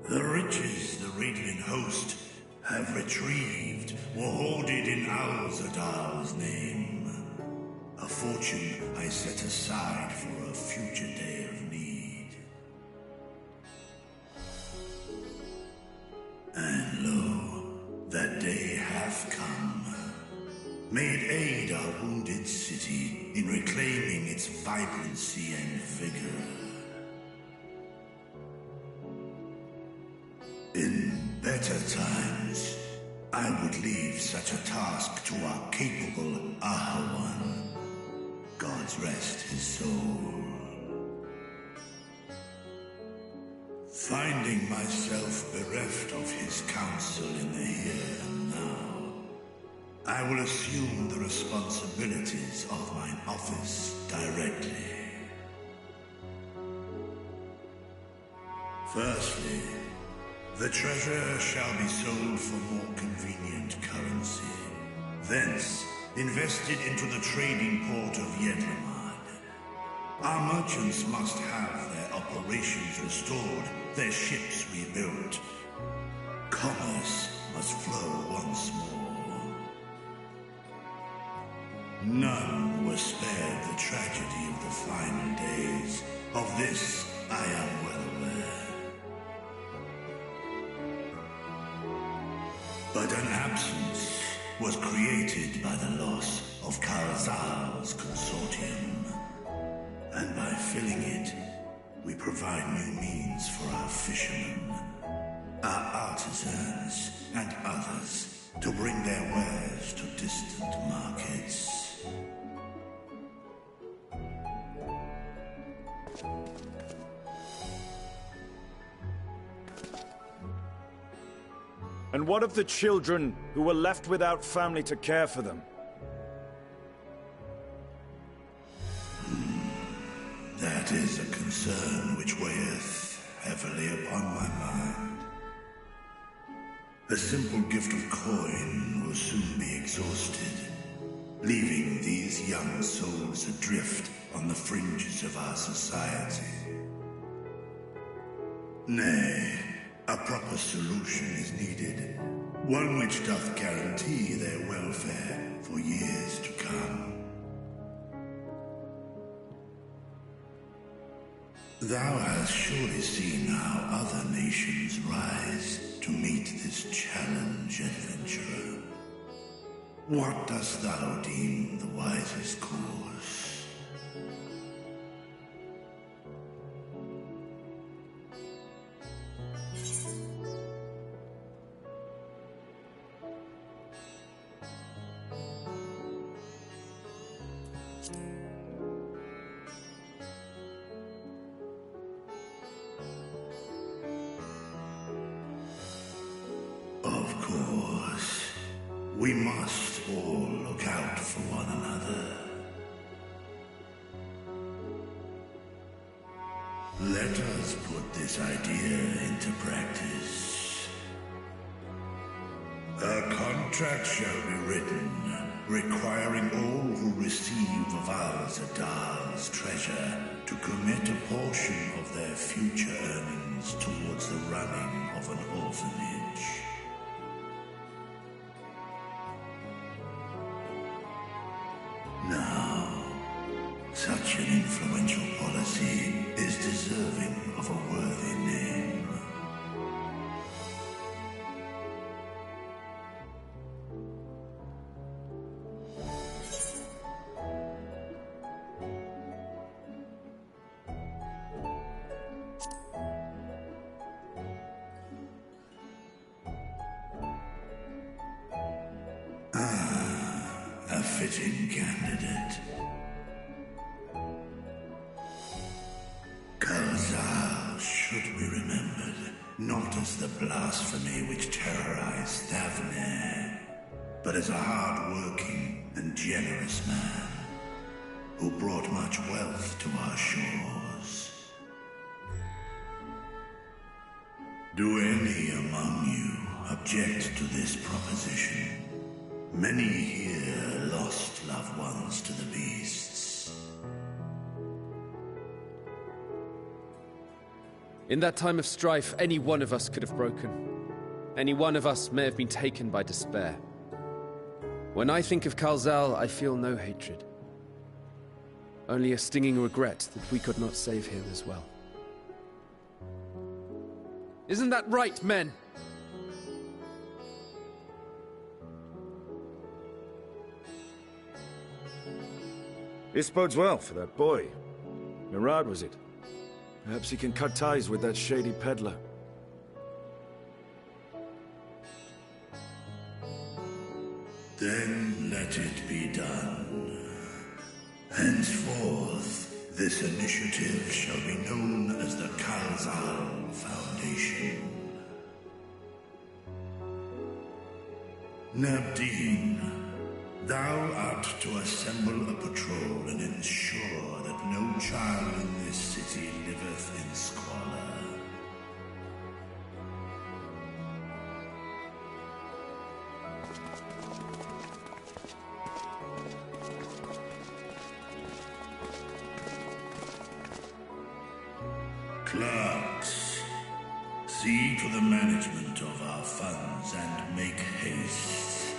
The riches the Radiant Host have retrieved were hoarded in Alzadal's name. A fortune I set aside for a future day of need. And lo, that day hath come. May it aid our wounded city in reclaiming its vibrancy and vigor. In better times, I would leave such a task to our capable Ahawan. God's rest his soul. Finding myself bereft of his counsel in the here and now, I will assume the responsibilities of mine office directly. Firstly, the treasure shall be sold for more convenient currency. Thence, invested into the trading port of Yedlamad. Our merchants must have their operations restored, their ships rebuilt. Commerce must flow once more. None were spared the tragedy of the final days. Of this, I am well aware. But an absence was created by the loss of Kalzal's consortium. And by filling it, we provide new means for our fishermen, our artisans, and others to bring their wares to distant markets. And what of the children who were left without family to care for them? That is a concern which weigheth heavily upon my mind. A simple gift of coin will soon be exhausted, leaving these young souls adrift on the fringes of our society. Nay, a proper solution is needed, one which doth guarantee their welfare for years to come. Thou hast surely seen how other nations rise to meet this challenge, adventurer. What dost thou deem the wisest course? Of course, we must all look out for one another. Let us put this idea into practice. A contract shall be written, requiring all who receive of Al-Zadal's treasure to commit a portion of their future earnings towards the running of an orphanage. Now, such an influential policy is deserving of a worthy name. A fitting candidate. Kalzal should be remembered, not as the blasphemy which terrorized Thavne, but as a hard-working and generous man who brought much wealth to our shores. Do any among you object to this proposition? Many here lost loved ones to the beasts. In that time of strife, any one of us could have broken. Any one of us may have been taken by despair. When I think of Kalzal, I feel no hatred. Only a stinging regret that we could not save him as well. Isn't that right, men? This bodes well for that boy. Mirad, was it? Perhaps he can cut ties with that shady peddler. Then let it be done. Henceforth, this initiative shall be known as the Khalzal Foundation. Nabdeen, thou art to assemble a patrol and ensure that no child in this city liveth in squalor. Clerks, see to the management of our funds and make haste.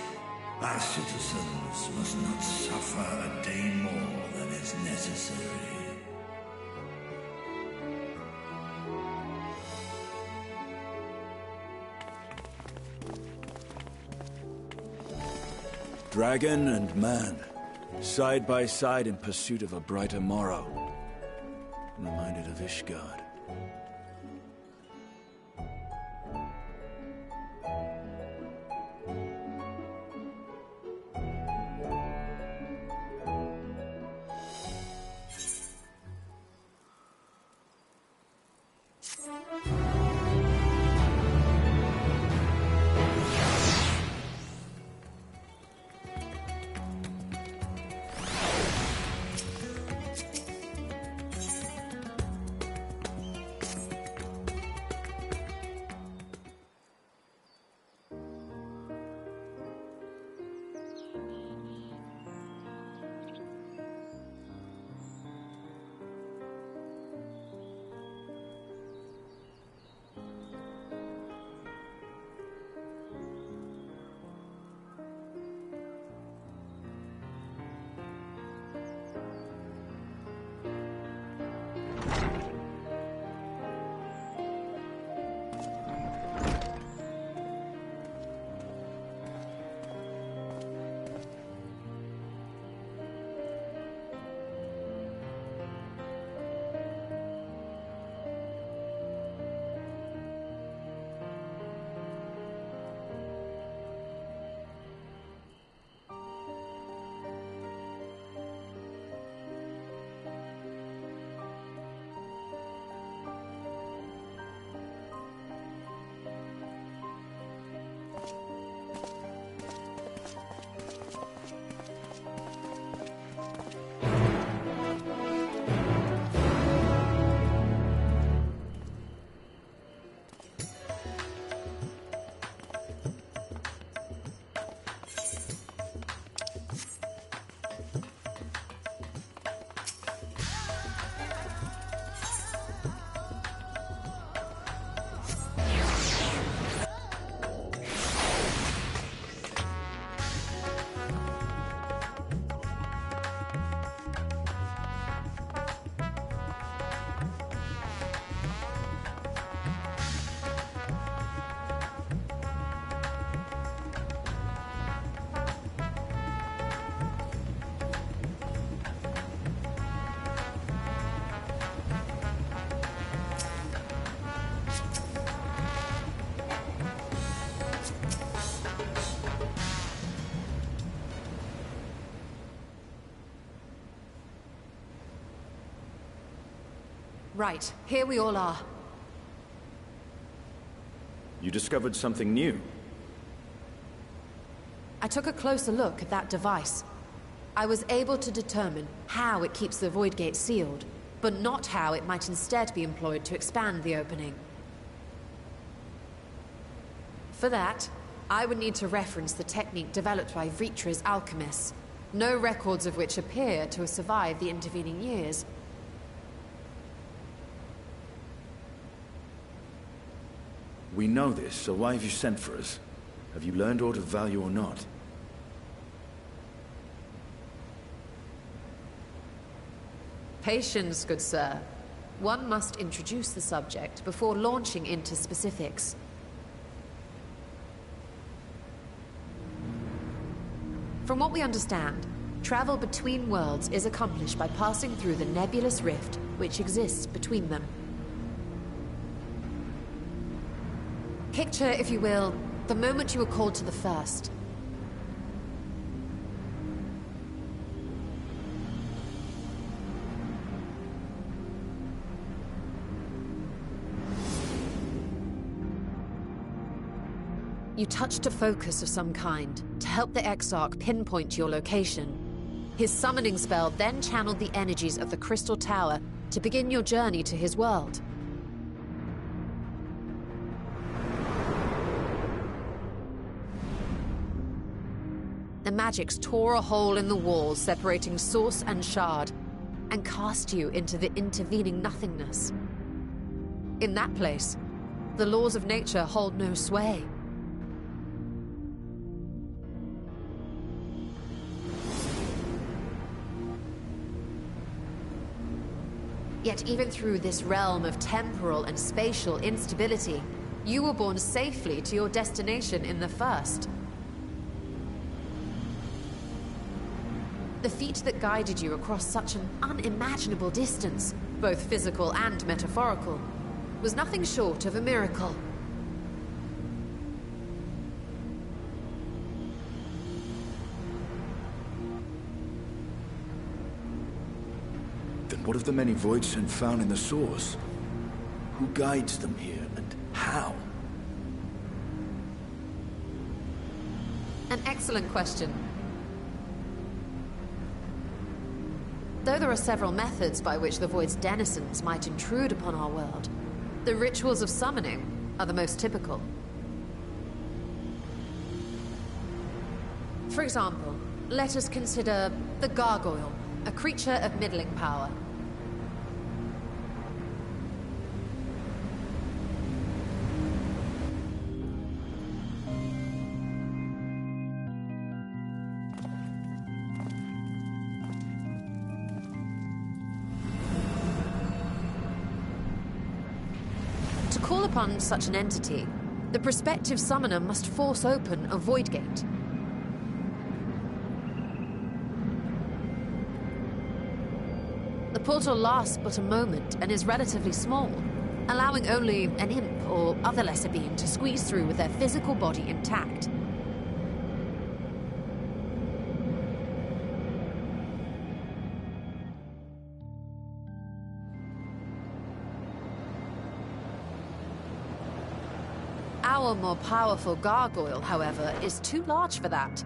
Our citizens must not suffer a day more than is necessary. Dragon and man, side by side in pursuit of a brighter morrow. I'm reminded of Ishgard. Right, here we all are. You discovered something new. I took a closer look at that device. I was able to determine how it keeps the Void Gate sealed, but not how it might instead be employed to expand the opening. For that, I would need to reference the technique developed by Vritra's alchemists, no records of which appear to have survived the intervening years. We know this, so why have you sent for us? Have you learned aught of value or not? Patience, good sir. One must introduce the subject before launching into specifics. From what we understand, travel between worlds is accomplished by passing through the nebulous rift which exists between them. Picture, if you will, the moment you were called to the First. You touched a focus of some kind to help the Exarch pinpoint your location. His summoning spell then channeled the energies of the Crystal Tower to begin your journey to his world. The magics tore a hole in the walls separating source and shard, and cast you into the intervening nothingness. In that place, the laws of nature hold no sway. Yet even through this realm of temporal and spatial instability, you were borne safely to your destination in the first. The feat that guided you across such an unimaginable distance, both physical and metaphorical, was nothing short of a miracle. Then what of the many Voidsent found in the source? Who guides them here, and how? An excellent question. Though there are several methods by which the Void's denizens might intrude upon our world, the rituals of summoning are the most typical. For example, let us consider the Gargoyle, a creature of middling power. To call upon such an entity, the prospective summoner must force open a void gate. The portal lasts but a moment and is relatively small, allowing only an imp or other lesser being to squeeze through with their physical body intact. Our more powerful gargoyle, however, is too large for that.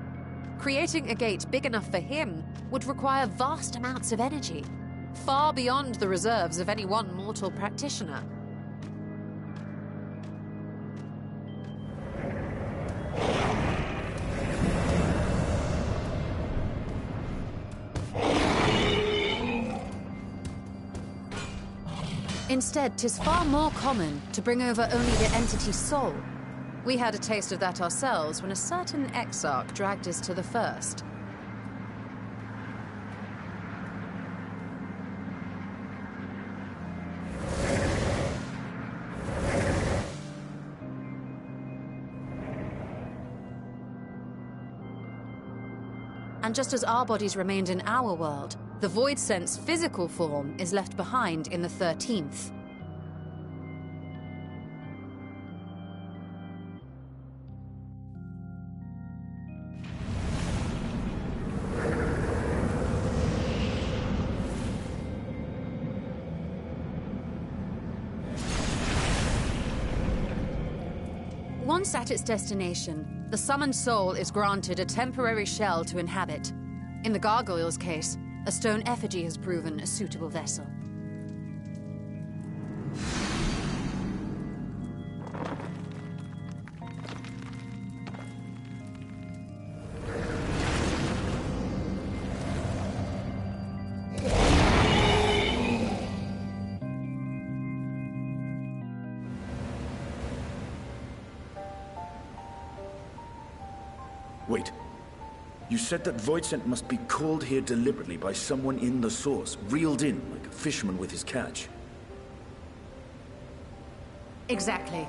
Creating a gate big enough for him would require vast amounts of energy, far beyond the reserves of any one mortal practitioner. Instead, 'tis far more common to bring over only the entity's soul. We had a taste of that ourselves when a certain Exarch dragged us to the first. And just as our bodies remained in our world, the Voidsent's physical form is left behind in the 13th. Once at its destination, the summoned soul is granted a temporary shell to inhabit. In the gargoyle's case, a stone effigy has proven a suitable vessel. Wait. You said that Voidsent must be called here deliberately by someone in the source, reeled in like a fisherman with his catch. Exactly.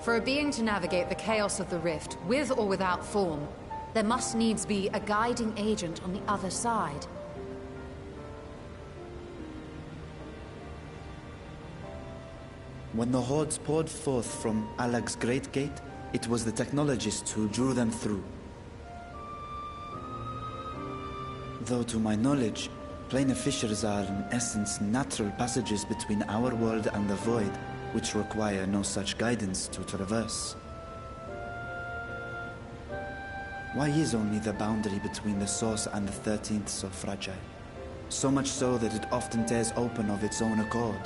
For a being to navigate the chaos of the rift, with or without form, there must needs be a guiding agent on the other side. When the hordes poured forth from Alag's Great Gate, it was the technologists who drew them through. Though to my knowledge, planar fissures are in essence natural passages between our world and the void, which require no such guidance to traverse. Why is only the boundary between the source and the 13th so fragile? So much so that it often tears open of its own accord.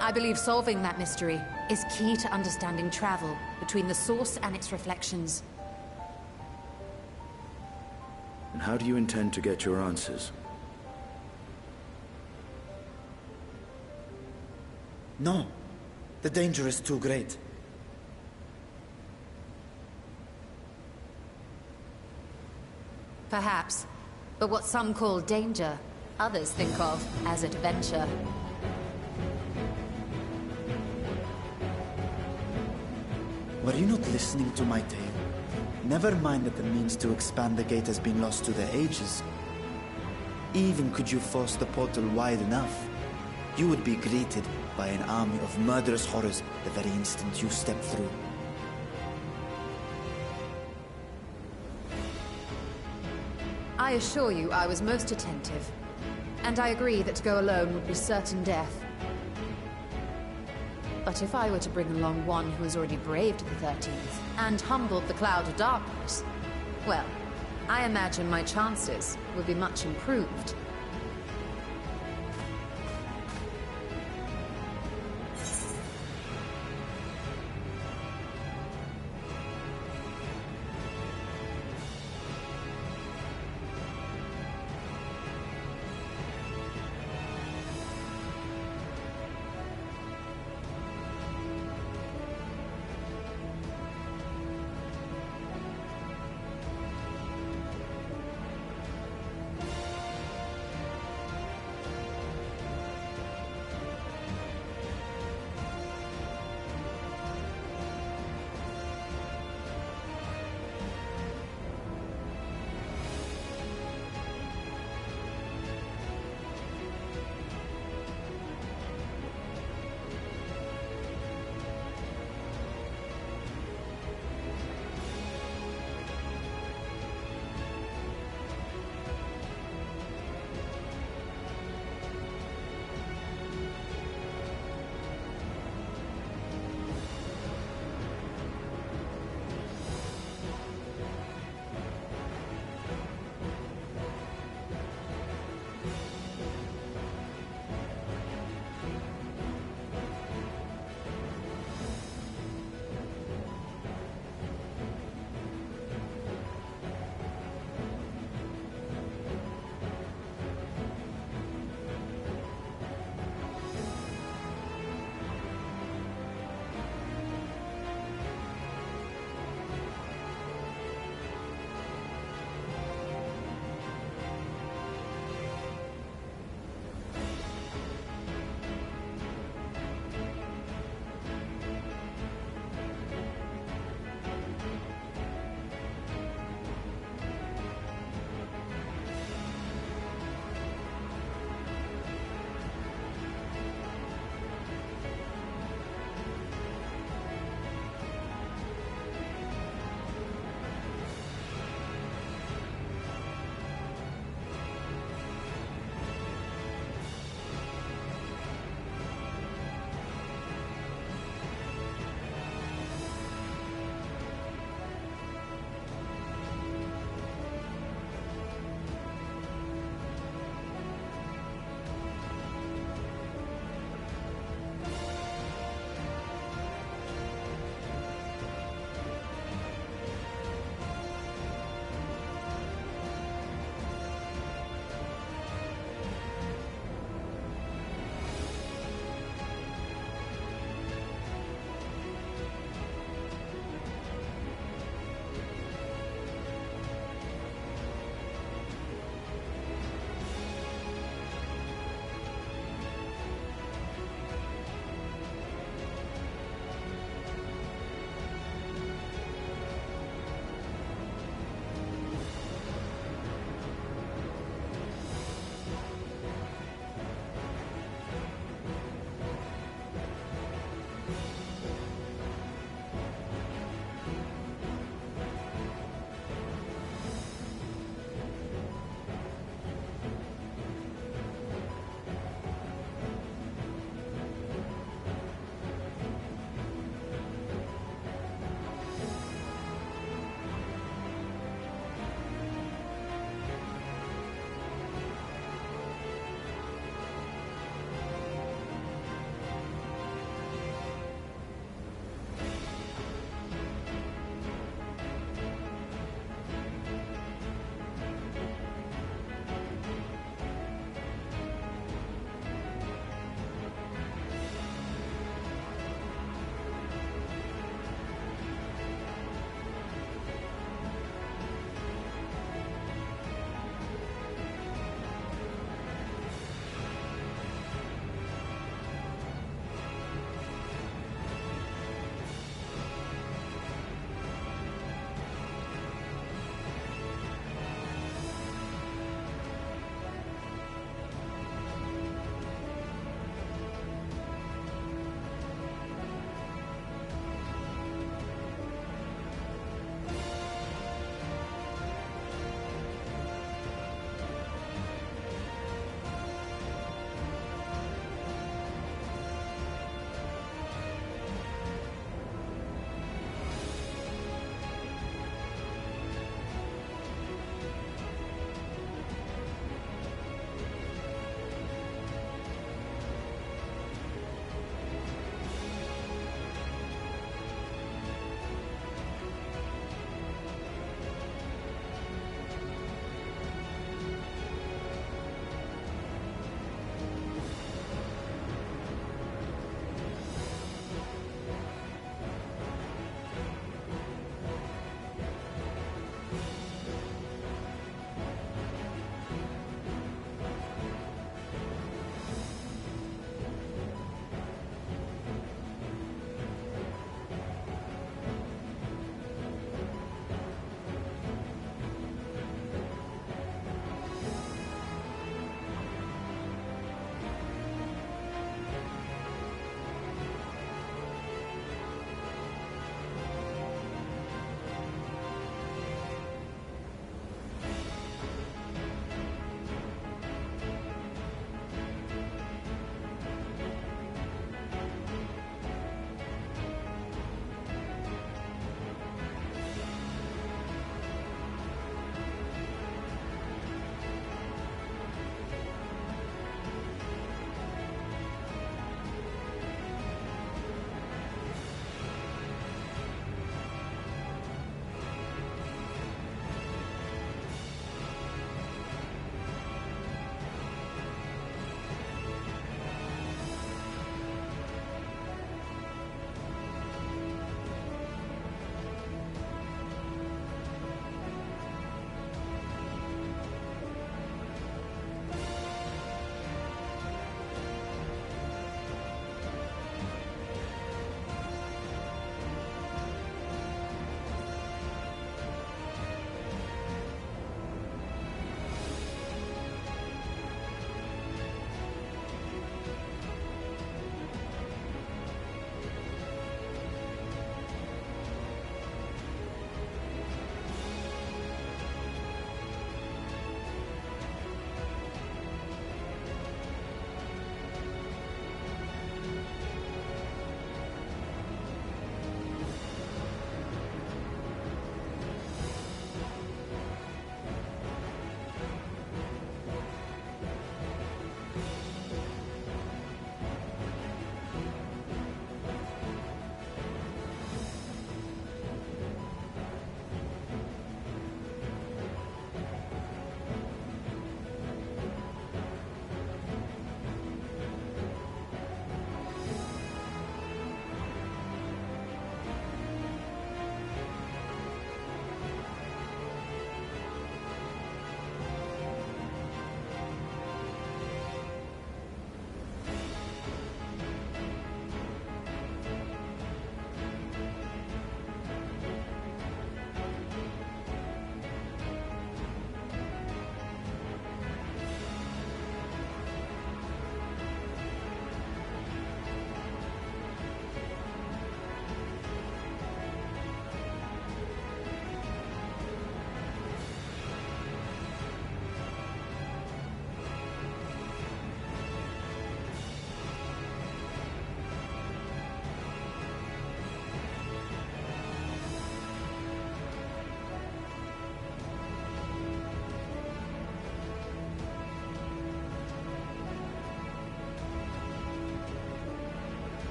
I believe solving that mystery is key to understanding travel between the source and its reflections. And how do you intend to get your answers? No. The danger is too great. Perhaps. But what some call danger, others think of as adventure. Were you not listening to my tale? Never mind that the means to expand the gate has been lost to the ages. Even could you force the portal wide enough, you would be greeted by an army of murderous horrors the very instant you step through. I assure you I was most attentive. And I agree that to go alone would be certain death. But if I were to bring along one who has already braved the 13th, and humbled the Cloud of Darkness, well, I imagine my chances would be much improved.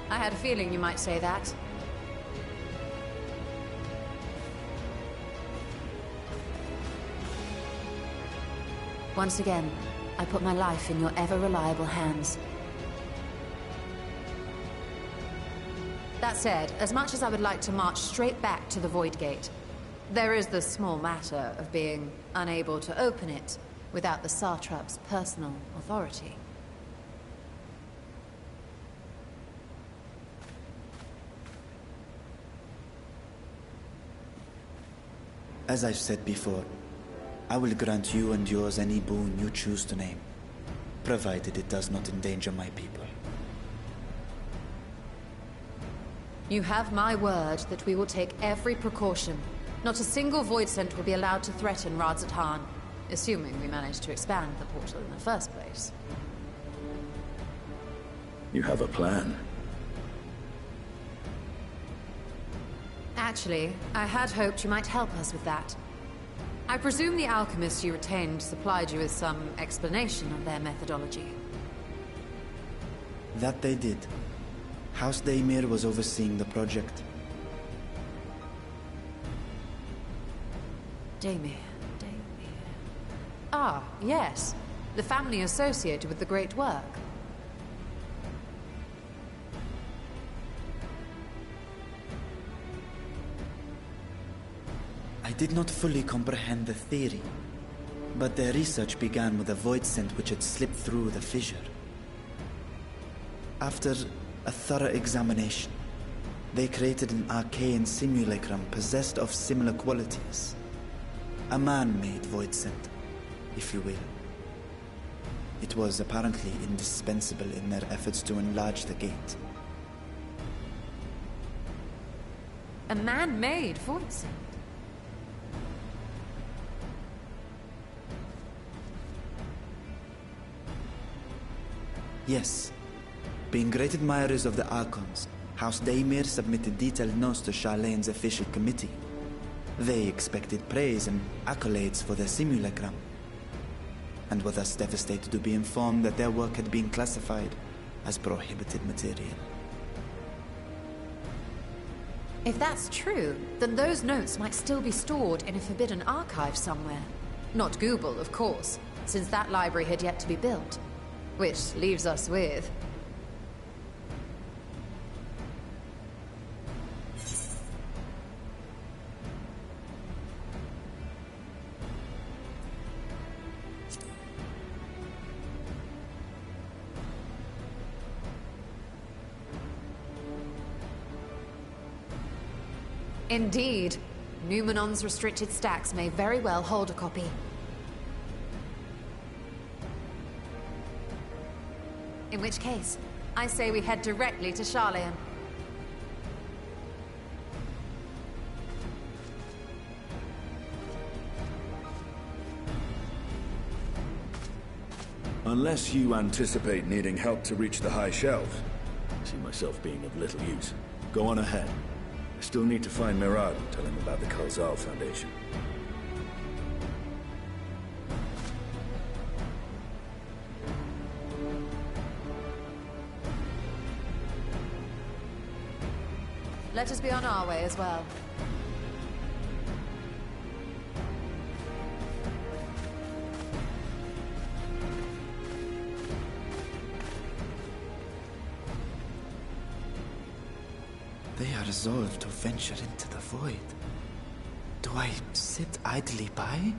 I had a feeling you might say that. Once again, I put my life in your ever-reliable hands. That said, as much as I would like to march straight back to the Void Gate, there is the small matter of being unable to open it without the Satrap's personal authority. As I've said before, I will grant you and yours any boon you choose to name, provided it does not endanger my people. You have my word that we will take every precaution. Not a single void scent will be allowed to threaten Radzat-Han, assuming we manage to expand the portal in the first place. You have a plan? Actually, I had hoped you might help us with that. I presume the alchemists you retained supplied you with some explanation of their methodology. That they did. House Daymir was overseeing the project. Daymir. Ah, yes. The family associated with the great work. I did not fully comprehend the theory, but their research began with a void scent which had slipped through the fissure. After a thorough examination, they created an arcane simulacrum possessed of similar qualities. A man-made void scent, if you will. It was apparently indispensable in their efforts to enlarge the gate. A man-made void scent? Yes. Being great admirers of the Archons, House Daymir submitted detailed notes to Charlene's official committee. They expected praise and accolades for their simulacrum, and were thus devastated to be informed that their work had been classified as prohibited material. If that's true, then those notes might still be stored in a forbidden archive somewhere. Not Google, of course, since that library had yet to be built. Which leaves us with... Indeed. Numenon's restricted stacks may very well hold a copy. In which case, I say we head directly to Charlene. Unless you anticipate needing help to reach the high shelves, I see myself being of little use. Go on ahead. I still need to find Mirad and tell him about the Khalzal Foundation. Let us be on our way as well. They are resolved to venture into the void. Do I sit idly by?